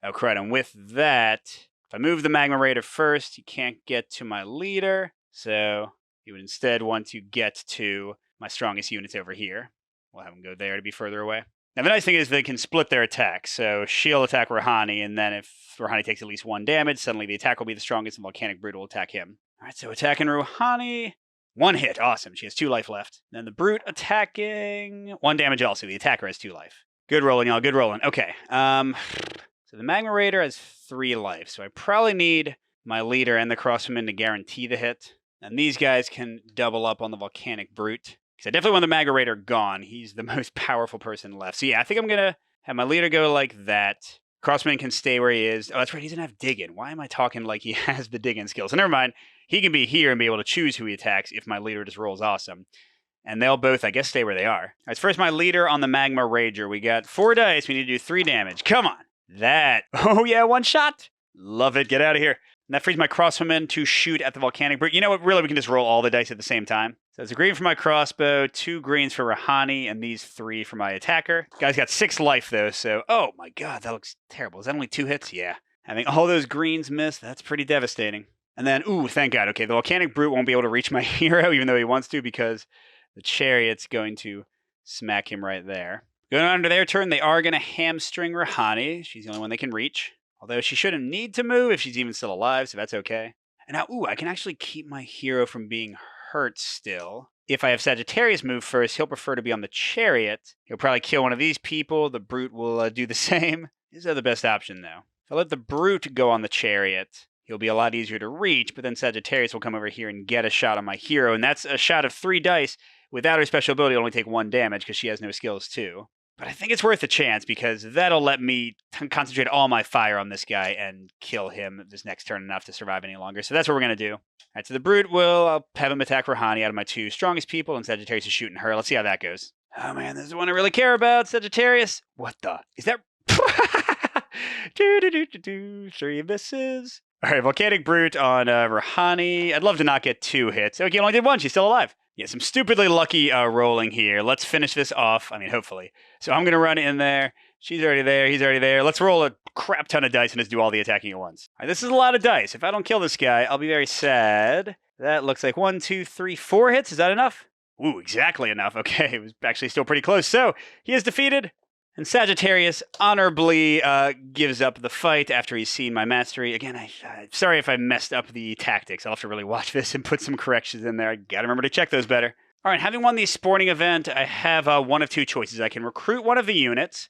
Oh, crap. And with that, if I move the Magma Raider first, he can't get to my leader. So he would instead want to get to my strongest units over here. We'll have him go there to be further away. Now, the nice thing is they can split their attack. So she'll attack Rouhani, and then if Rouhani takes at least 1 damage, suddenly the attack will be the strongest, and Volcanic Brute will attack him. All right, so attacking Rouhani. 1 hit. Awesome. She has 2 life left. Then the Brute attacking. 1 damage also. The attacker has 2 life. Good rolling, y'all. Good rolling. Okay. So the Magma Raider has 3 life. So I probably need my leader and the Crosswoman to guarantee the hit. And these guys can double up on the Volcanic Brute. Because I definitely want the Magma Raider gone. He's the most powerful person left. So yeah, I think I'm going to have my leader go like that. Crossman can stay where he is. Oh, that's right. He doesn't have digging. Why am I talking like he has the digging skills? So never mind. He can be here and be able to choose who he attacks if my leader just rolls awesome. And they'll both, I guess, stay where they are. All right, first, my leader on the Magma Rager. We got 4 dice. We need to do 3 damage. Come on. That. Oh, yeah, 1 shot. Love it. Get out of here. And that frees my crossbowman to shoot at the volcanic brute. You know what? Really, we can just roll all the dice at the same time. So it's a green for my crossbow, 2 greens for Rahani, and these 3 for my attacker. Guy's got 6 life, though, so... Oh, my God, that looks terrible. Is that only 2 hits? Yeah. Having all those greens miss, that's pretty devastating. And then, ooh, thank God. Okay, the volcanic brute won't be able to reach my hero, even though he wants to, because the chariot's going to smack him right there. Going on to their turn, they are going to hamstring Rahani. She's the only one they can reach. Although she shouldn't need to move if she's even still alive, so that's okay. And now, ooh, I can actually keep my hero from being hurt still. If I have Sagittarius move first, he'll prefer to be on the chariot. He'll probably kill one of these people. The brute will do the same. These are the best option, though. If I let the brute go on the chariot, he'll be a lot easier to reach, but then Sagittarius will come over here and get a shot on my hero, and that's a shot of 3 dice. Without her special ability, it'll only take 1 damage because she has no skills, too. But I think it's worth a chance because that'll let me concentrate all my fire on this guy and kill him this next turn enough to survive any longer. So that's what we're going to do. All right, so the brute I'll have him attack Rahani out of my 2 strongest people, and Sagittarius is shooting her. Let's see how that goes. Oh man, this is the one I really care about, Sagittarius. What the? Is that... 3 misses. All right, Volcanic Brute on Rahani. I'd love to not get 2 hits. Okay, only did 1. She's still alive. Yeah, some stupidly lucky rolling here. Let's finish this off. I mean, hopefully. So I'm going to run in there. She's already there. He's already there. Let's roll a crap ton of dice and just do all the attacking at once. All right, this is a lot of dice. If I don't kill this guy, I'll be very sad. That looks like 1, 2, 3, 4 hits. Is that enough? Ooh, exactly enough. Okay, it was actually still pretty close. So he is defeated. And Sagittarius honorably gives up the fight after he's seen my mastery. Again, I'm sorry if I messed up the tactics. I'll have to really watch this and put some corrections in there. I gotta remember to check those better. All right, having won the sporting event, I have one of 2 choices. I can recruit one of the units,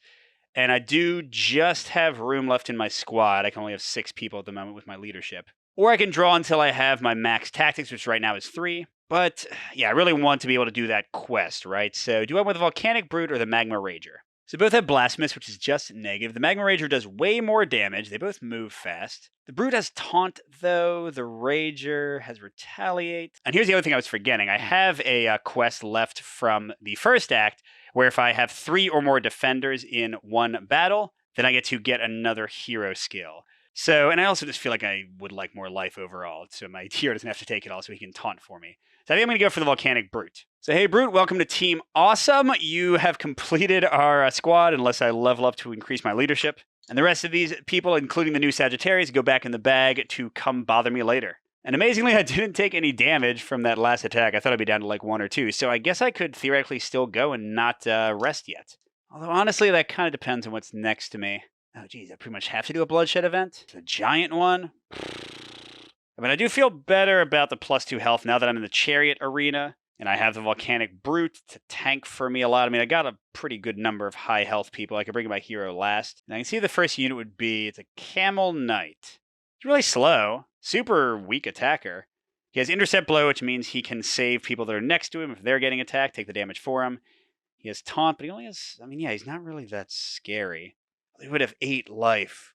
and I do just have room left in my squad. I can only have 6 people at the moment with my leadership. Or I can draw until I have my max tactics, which right now is 3. But, yeah, I really want to be able to do that quest, right? So do I want the Volcanic Brute or the Magma Rager? So both have Blasphemous, which is just negative. The Magma Rager does way more damage. They both move fast. The Brute has Taunt, though. The Rager has Retaliate. And here's the other thing I was forgetting. I have a quest left from the first act, where if I have 3 or more defenders in one battle, then I get to get another hero skill. So, and I also just feel like I would like more life overall, so my hero doesn't have to take it all so he can taunt for me. So I think I'm going to go for the Volcanic Brute. So hey Brute, welcome to Team Awesome. You have completed our squad unless I level up to increase my leadership. And the rest of these people, including the new Sagittarius, go back in the bag to come bother me later. And amazingly, I didn't take any damage from that last attack. I thought I'd be down to like 1 or 2, so I guess I could theoretically still go and not rest yet. Although honestly, that kind of depends on what's next to me. Oh geez, I pretty much have to do a Bloodshed event? It's a giant one? I mean, I do feel better about the +2 health now that I'm in the Chariot arena, and I have the Volcanic Brute to tank for me a lot. I mean, I got a pretty good number of high health people. I could bring my hero last. And I can see the first unit would be, it's a Camel Knight. It's really slow. Super weak attacker. He has Intercept Blow, which means he can save people that are next to him if they're getting attacked, take the damage for him. He has Taunt, but he only has, I mean, yeah, he's not really that scary. He would have 8 life.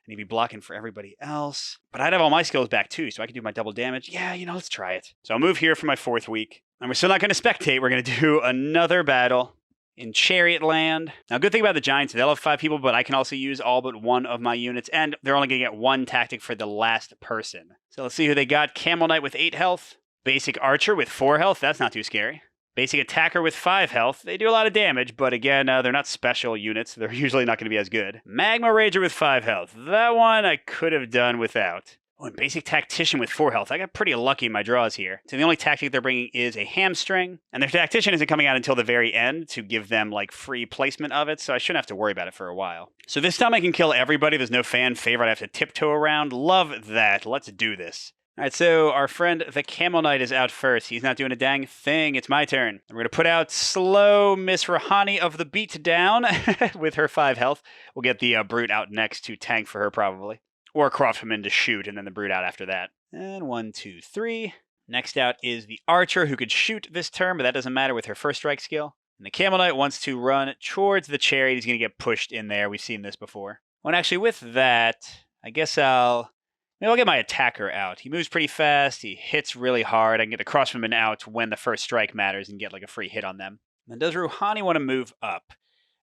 And he'd be blocking for everybody else. But I'd have all my skills back too, so I could do my double damage. Yeah, you know, let's try it. So I'll move here for my 4th week. And we're still not going to spectate. We're going to do another battle in Chariot Land. Now, good thing about the Giants, they'll have 5 people, but I can also use all but 1 of my units. And they're only going to get 1 tactic for the last person. So let's see who they got. Camel Knight with 8 health. Basic Archer with 4 health. That's not too scary. Basic Attacker with 5 health. They do a lot of damage, but again, they're not special units. They're usually not going to be as good. Magma Rager with 5 health. That one I could have done without. Oh, and Basic Tactician with 4 health. I got pretty lucky in my draws here. So the only tactic they're bringing is a Hamstring, and their Tactician isn't coming out until the very end to give them, like, free placement of it, so I shouldn't have to worry about it for a while. So this time I can kill everybody. There's no fan favorite I have to tiptoe around. Love that. Let's do this. All right, so our friend the Camel Knight is out first. He's not doing a dang thing. It's my turn. And we're going to put out slow Miss Rahani of the Beatdown with her 5 health. We'll get the Brute out next to tank for her probably. Or Croftman to shoot and then the Brute out after that. And 1, 2, 3. Next out is the Archer who could shoot this turn, but that doesn't matter with her first strike skill. And the Camel Knight wants to run towards the Chariot. He's going to get pushed in there. We've seen this before. Well, and actually, with that, I guess maybe I'll get my attacker out. He moves pretty fast. He hits really hard. I can get the crossbowmen out when the first strike matters and get like a free hit on them. Then does Rouhani want to move up?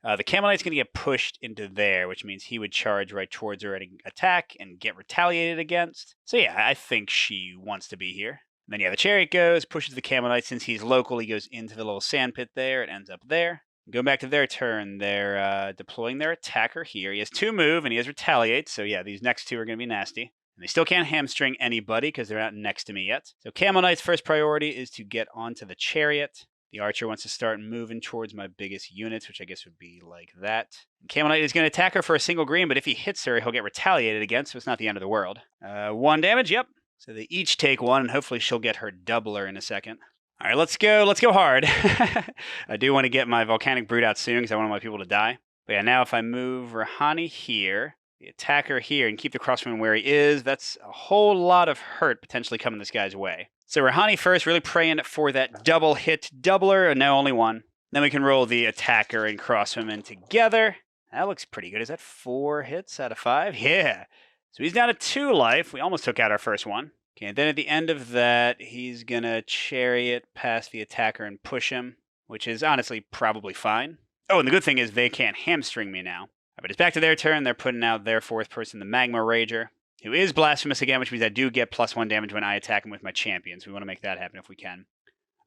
The Camel Knight's going to get pushed into there, which means he would charge right towards her and attack and get retaliated against. So yeah, I think she wants to be here. And then yeah, the Chariot goes, pushes the Camel Knight. Since he's local, he goes into the little sand pit there. It ends up there. Going back to their turn, they're deploying their attacker here. He has 2 move and he has retaliate. So yeah, these next 2 are going to be nasty. And they still can't hamstring anybody because they're not next to me yet. So Camel Knight's first priority is to get onto the Chariot. The archer wants to start moving towards my biggest units, which I guess would be like that. And Camel Knight is going to attack her for a single green, but if he hits her, he'll get retaliated against, so it's not the end of the world. 1 damage, yep. So they each take 1, and hopefully she'll get her doubler in a second. All right, let's go hard. I do want to get my Volcanic Brute out soon because I want my people to die. But yeah, now if I move Rouhani here, the attacker here, and keep the crossman where he is, that's a whole lot of hurt potentially coming this guy's way. So Rouhani first, really praying for that double hit doubler, and now only 1. Then we can roll the attacker and crossbowmen together. That looks pretty good. Is that 4 hits out of 5? Yeah. So he's down to 2 life. We almost took out our first one. Okay, and then at the end of that, he's going to chariot past the attacker and push him, which is honestly probably fine. Oh, and the good thing is they can't hamstring me now. But it's back to their turn. They're putting out their 4th person, the Magma Rager, who is blasphemous again, which means I do get +1 damage when I attack him with my champions. We want to make that happen if we can.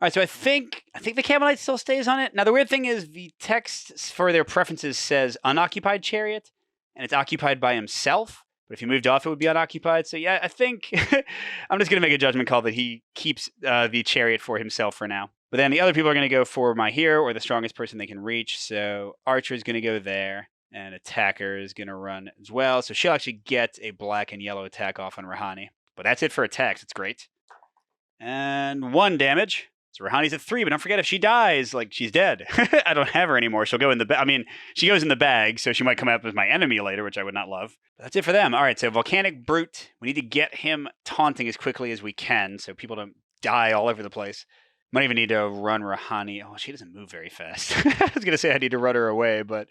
All right, so I think the Camel Knight still stays on it. Now, the weird thing is the text for their preferences says unoccupied chariot, and it's occupied by himself. But if he moved off, it would be unoccupied. So yeah, I think I'm just going to make a judgment call that he keeps the chariot for himself for now. But then the other people are going to go for my hero or the strongest person they can reach. So Archer is going to go there. And attacker is going to run as well. So she'll actually get a black and yellow attack off on Rouhani. But that's it for attacks. It's great. And 1 damage. So Rouhani's at 3, but don't forget if she dies, like, she's dead. I don't have her anymore. She'll go in the bag. I mean, she goes in the bag, so she might come up as my enemy later, which I would not love. But that's it for them. All right, so Volcanic Brute. We need to get him taunting as quickly as we can so people don't die all over the place. Might even need to run Rouhani. Oh, she doesn't move very fast. I was going to say I need to run her away, but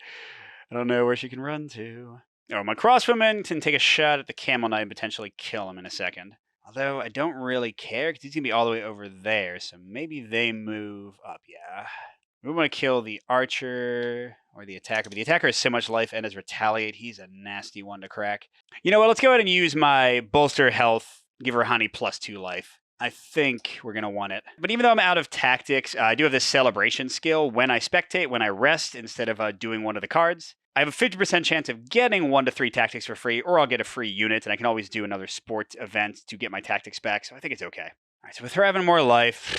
I don't know where she can run to. Oh, my crossbowman can take a shot at the Camel Knight and potentially kill him in a second. Although I don't really care because he's going to be all the way over there. So maybe they move up. Yeah. We want to kill the archer or the attacker. But the attacker has so much life and has retaliate. He's a nasty one to crack. You know what? Let's go ahead and use my bolster health. Give Rouhani +2 life. I think we're going to want it. But even though I'm out of tactics, I do have this celebration skill. When I spectate, when I rest, instead of doing one of the cards, I have a 50% chance of getting 1 to 3 tactics for free, or I'll get a free unit, and I can always do another sport event to get my tactics back, so I think it's okay. All right, so with her having more life,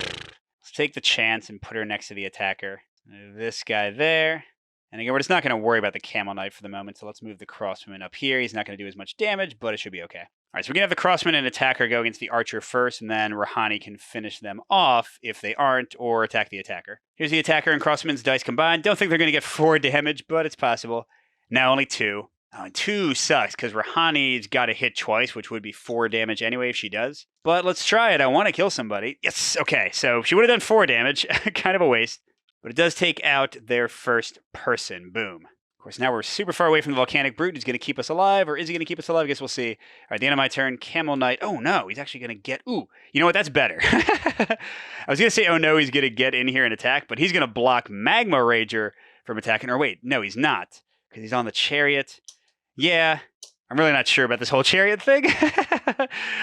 let's take the chance and put her next to the attacker. Move this guy there. And again, we're just not going to worry about the Camel Knight for the moment, so let's move the crossman up here. He's not going to do as much damage, but it should be okay. All right, so we can have the crossman and attacker go against the archer first, and then Rouhani can finish them off if they aren't, or attack the attacker. Here's the attacker and crossman's dice combined. Don't think they're going to get 4 damage, but it's possible. Now only 2. Oh, and 2 sucks, because Rouhani's got to hit twice, which would be 4 damage anyway if she does. But let's try it. I want to kill somebody. Yes, okay, so she would have done 4 damage. Kind of a waste. But it does take out their first person. Boom. Of course, now we're super far away from the Volcanic Brute. Who's going to keep us alive, or is he going to keep us alive? I guess we'll see. All right, at the end of my turn, Camel Knight. Oh, no, he's actually going to get... Ooh, you know what? That's better. I was going to say, oh, no, he's going to get in here and attack, but he's going to block Magma Rager from attacking. Or wait, no, he's not, because he's on the Chariot. Yeah, I'm really not sure about this whole Chariot thing.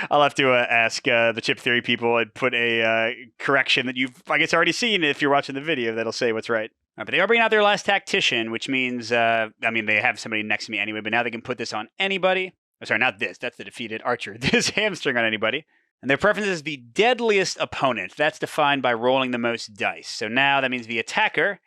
I'll have to ask the Chip Theory people and put a correction that you've, I guess, already seen if you're watching the video that'll say what's right. But they are bringing out their last tactician, which means, I mean, they have somebody next to me anyway, but now they can put this on anybody. Oh, sorry, not this. That's the defeated archer. This hamstring on anybody. And their preference is the deadliest opponent. That's defined by rolling the most dice. So now that means the attacker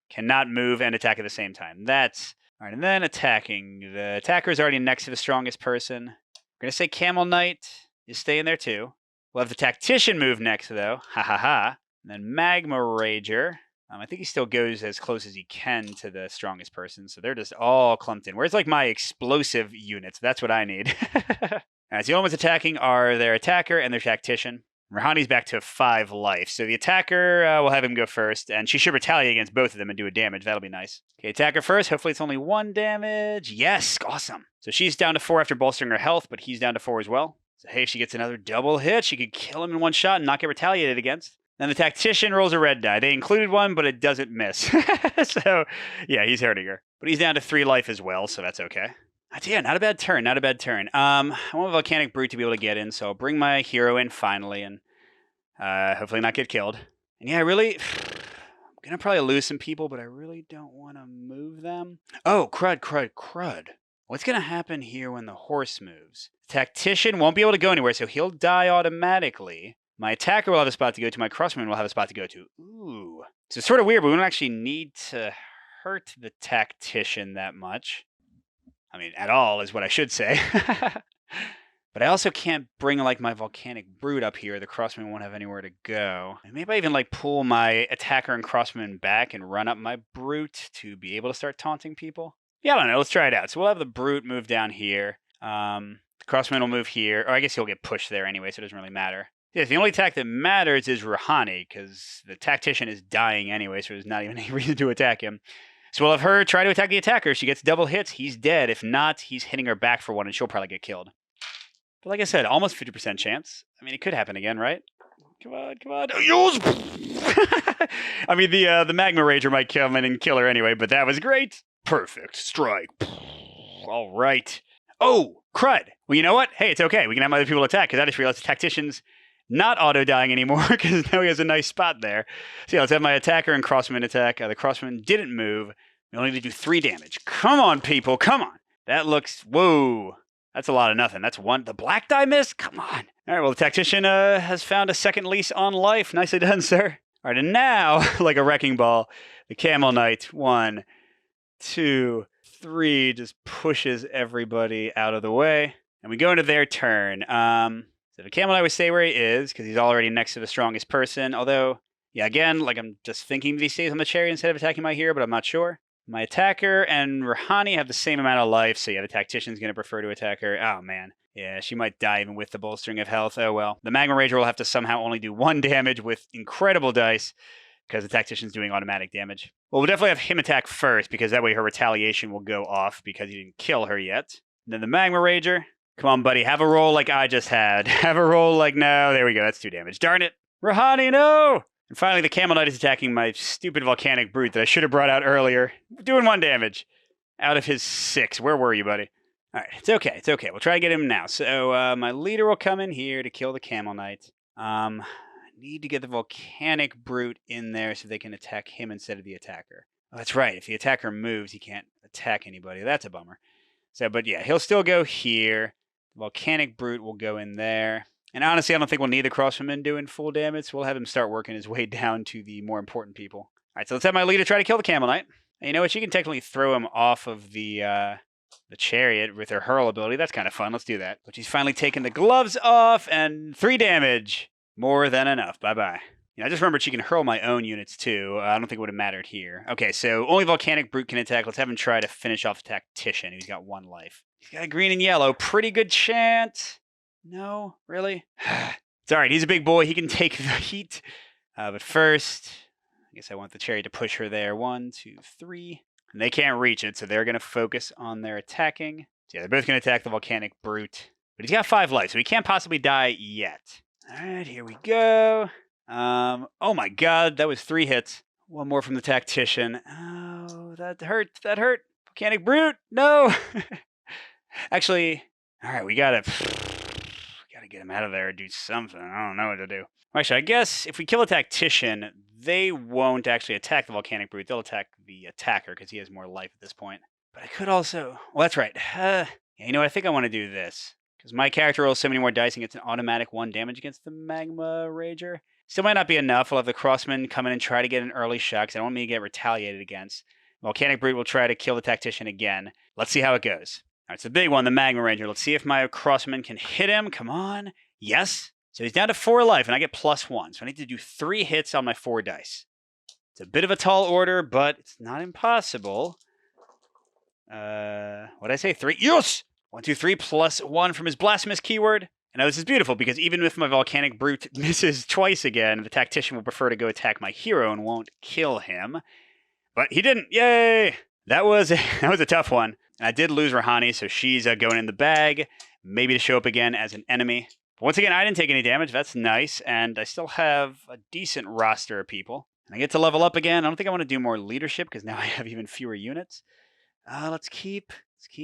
cannot move and attack at the same time. That's... All right, and then attacking. The attacker is already next to the strongest person. We're going to say Camel Knight is staying there too. We'll have the tactician move next, though. Ha ha ha. And then Magma Rager. I think he still goes as close as he can to the strongest person, so they're just all clumped in. Where's like my explosive units? That's what I need. All right, so the only ones attacking are their attacker and their tactician. Rahani's back to 5 life. So the attacker, will have him go first, and she should retaliate against both of them and do a damage. That'll be nice. Okay, attacker first. Hopefully it's only 1 damage. Yes, awesome. So she's down to 4 after bolstering her health, but he's down to 4 as well. So hey, if she gets another double hit, she could kill him in 1 shot and not get retaliated against. Then the tactician rolls a red die. They included 1, but it doesn't miss. So, yeah, he's hurting her. But he's down to 3 life as well, so that's okay. Yeah, not a bad turn, not a bad turn. I want a Volcanic Brute to be able to get in, so I'll bring my hero in finally and hopefully not get killed. And yeah, I'm going to probably lose some people, but I really don't want to move them. Oh, crud. What's going to happen here when the horse moves? The tactician won't be able to go anywhere, so he'll die automatically. My attacker will have a spot to go to. My crossman will have a spot to go to. Ooh. So it's sort of weird, but we don't actually need to hurt the tactician that much. I mean, at all is what I should say. But I also can't bring, like, my Volcanic Brute up here. The crossman won't have anywhere to go. And maybe I even, like, pull my attacker and crossman back and run up my Brute to be able to start taunting people. Yeah, I don't know. Let's try it out. So we'll have the Brute move down here. The crossman will move here. Or I guess he'll get pushed there anyway, so it doesn't really matter. Yeah, the only attack that matters is Rahani, because the tactician is dying anyway, so there's not even any reason to attack him. So we'll have her try to attack the attacker. She gets double hits. He's dead. If not, he's hitting her back for 1, and she'll probably get killed. But like I said, almost 50% chance. I mean, it could happen again, right? Come on. I mean, the Magma Rager might come in and kill her anyway, but that was great. Perfect strike. All right. Oh, crud. Well, you know what? Hey, it's okay. We can have other people attack, because I just realized the tactician's not auto-dying anymore, because now he has a nice spot there. So yeah, let's have my attacker and crossman attack. The crossman didn't move. We only need to do 3 damage. Come on, people. Come on. That looks... Whoa. That's a lot of nothing. That's 1. The black die missed? Come on. All right, well, the tactician has found a second lease on life. Nicely done, sir. All right, and now, like a wrecking ball, the Camel Knight, 1, 2, 3, just pushes everybody out of the way. And we go into their turn. So the Camel Knight would stay where he is, because he's already next to the strongest person. Although, yeah, again, like I'm just thinking that he stays on the chariot instead of attacking my hero, but I'm not sure. My attacker and Rahani have the same amount of life, so yeah, the tactician's going to prefer to attack her. Oh, man. Yeah, she might die even with the bolstering of health. Oh, well. The Magma Rager will have to somehow only do 1 damage with incredible dice, because the tactician's doing automatic damage. Well, we'll definitely have him attack first, because that way her retaliation will go off, because he didn't kill her yet. And then the Magma Rager... Come on, buddy. Have a roll like I just had. Have a roll like, no. There we go. That's 2 damage. Darn it. Rahani, no! And finally, the Camel Knight is attacking my stupid Volcanic Brute that I should have brought out earlier. Doing 1 damage. Out of his 6. Where were you, buddy? All right. It's okay. It's okay. We'll try to get him now. So my leader will come in here to kill the Camel Knight. I need to get the Volcanic Brute in there so they can attack him instead of the attacker. Oh, that's right. If the attacker moves, he can't attack anybody. That's a bummer. So, but yeah, he'll still go here. Volcanic Brute will go in there. And honestly, I don't think we'll need the crossman doing full damage. So we'll have him start working his way down to the more important people. All right, so let's have my leader try to kill the Camel Knight. And you know what? She can technically throw him off of the chariot with her hurl ability. That's kind of fun. Let's do that. But she's finally taken the gloves off, and 3 damage. More than enough. Bye-bye. You know, I just remembered she can hurl my own units, too. I don't think it would have mattered here. Okay, so only Volcanic Brute can attack. Let's have him try to finish off the tactician, who's got 1 life. He's got green and yellow. Pretty good chance. No? Really? It's all right. He's a big boy. He can take the heat. But first, I guess I want the chariot to push her there. 1, 2, 3. And they can't reach it, so they're going to focus on their attacking. So yeah, they're both going to attack the Volcanic Brute. But he's got 5 life, so he can't possibly die yet. All right, here we go. Oh my god, that was 3 hits. 1 more from the tactician. Oh, that hurt. That hurt. Volcanic Brute, no! Actually, all right, we gotta get him out of there or do something. I don't know what to do. Actually, I guess if we kill a tactician, they won't actually attack the Volcanic Brute. They'll attack the attacker because he has more life at this point. But I could also... Well, that's right. Yeah, you know what? I think I want to do this. Because my character rolls so many more dice and gets an automatic 1 damage against the Magma Rager. Still might not be enough. I'll have the Crossman come in and try to get an early shot because I don't want me to get retaliated against. Volcanic Brute will try to kill the Tactician again. Let's see how it goes. All right, it's a big one, the Magma Ranger. Let's see if my Crossman can hit him. Come on. Yes. So he's down to 4 life, and I get +1. So I need to do 3 hits on my 4 dice. It's a bit of a tall order, but it's not impossible. What did I say? 3? Yes! 1, 2, 3 +1 from his Blasphemous keyword. And now this is beautiful because even if my Volcanic Brute misses twice again, the Tactician will prefer to go attack my hero and won't kill him. But he didn't. Yay! That was a tough one. And I did lose Rahani, so she's going in the bag, maybe to show up again as an enemy. But once again, I didn't take any damage. That's nice, and I still have a decent roster of people. And I get to level up again. I don't think I want to do more leadership because now I have even fewer units. Let's keep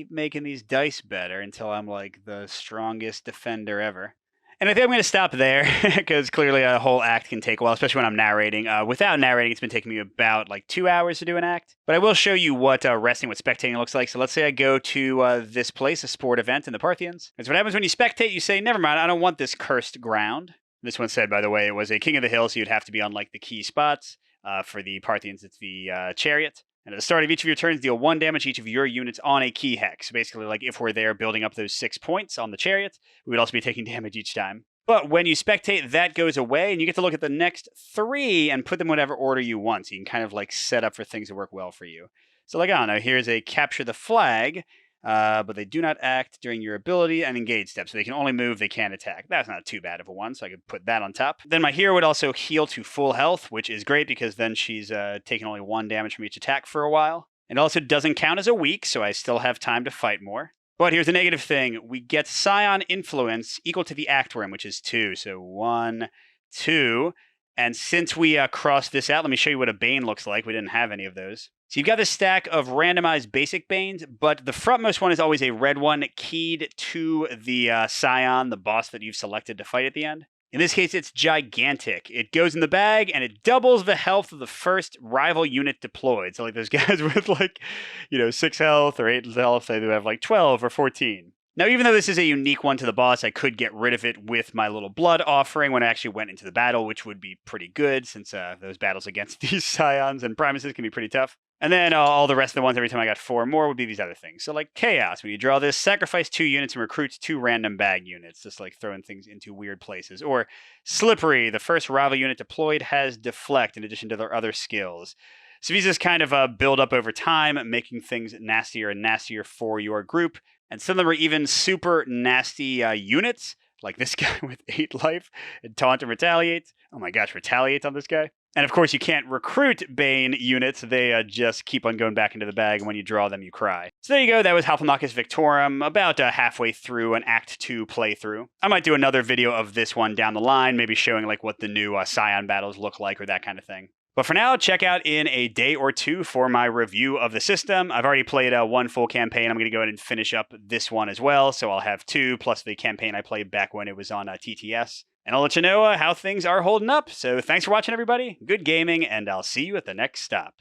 making these dice better until I'm like the strongest defender ever. And I think I'm going to stop there because clearly a whole act can take a while, especially when I'm narrating. Without narrating, it's been taking me about like 2 hours to do an act. But I will show you what resting with spectating looks like. So let's say I go to this place, a sport event in the Parthians. Because what happens when you spectate, you say, never mind, I don't want this cursed ground. This one said, by the way, it was a king of the hill, so you'd have to be on like the key spots. For the Parthians, it's the chariot. And at the start of each of your turns, deal 1 damage each of your units on a key hex. So basically, like if we're there building up those 6 points on the chariot, we would also be taking damage each time. But when you spectate, that goes away, and you get to look at the next 3 and put them in whatever order you want. So you can kind of like set up for things to work well for you. So like, I don't know, here's a capture the flag, but they do not act during your ability and engage step. So they can only move, they can't attack. That's not too bad of a one, so I could put that on top. Then my hero would also heal to full health, which is great because then she's taking only 1 damage from each attack for a while. It also doesn't count as a weak, so I still have time to fight more. But here's a negative thing. We get Scion Influence equal to the Act Worm, which is 2. So 1, 2. And since we crossed this out, let me show you what a Bane looks like. We didn't have any of those. So you've got this stack of randomized basic Banes, but the frontmost one is always a red one keyed to the Scion, the boss that you've selected to fight at the end. In this case, it's gigantic. It goes in the bag, and it doubles the health of the first rival unit deployed. So like those guys with like, 6 health or 8 health, they do have like 12 or 14. Now, even though this is a unique one to the boss, I could get rid of it with my little blood offering when I actually went into the battle, which would be pretty good since those battles against these Scions and Primuses can be pretty tough. And then all the rest of the ones, every time I got 4 more, would be these other things. So like Chaos, when you draw this, sacrifice 2 units and recruit 2 random bag units, just like throwing things into weird places. Or Slippery, the first rival unit deployed has Deflect in addition to their other skills. So these just kind of build up over time, making things nastier and nastier for your group. And some of them are even super nasty units, like this guy with 8 life and Taunt and Retaliate. Oh my gosh, Retaliate on this guy. And of course, you can't recruit Bane units. They just keep on going back into the bag, and when you draw them, you cry. So there you go. That was Hoplomachus Victorum, about halfway through an Act 2 playthrough. I might do another video of this one down the line, maybe showing like what the new Scion battles look like or that kind of thing. But for now, check out in a day or 2 for my review of the system. I've already played 1 full campaign. I'm going to go ahead and finish up this one as well. So I'll have 2, plus the campaign I played back when it was on TTS. And I'll let you know how things are holding up. So thanks for watching, everybody. Good gaming, and I'll see you at the next stop.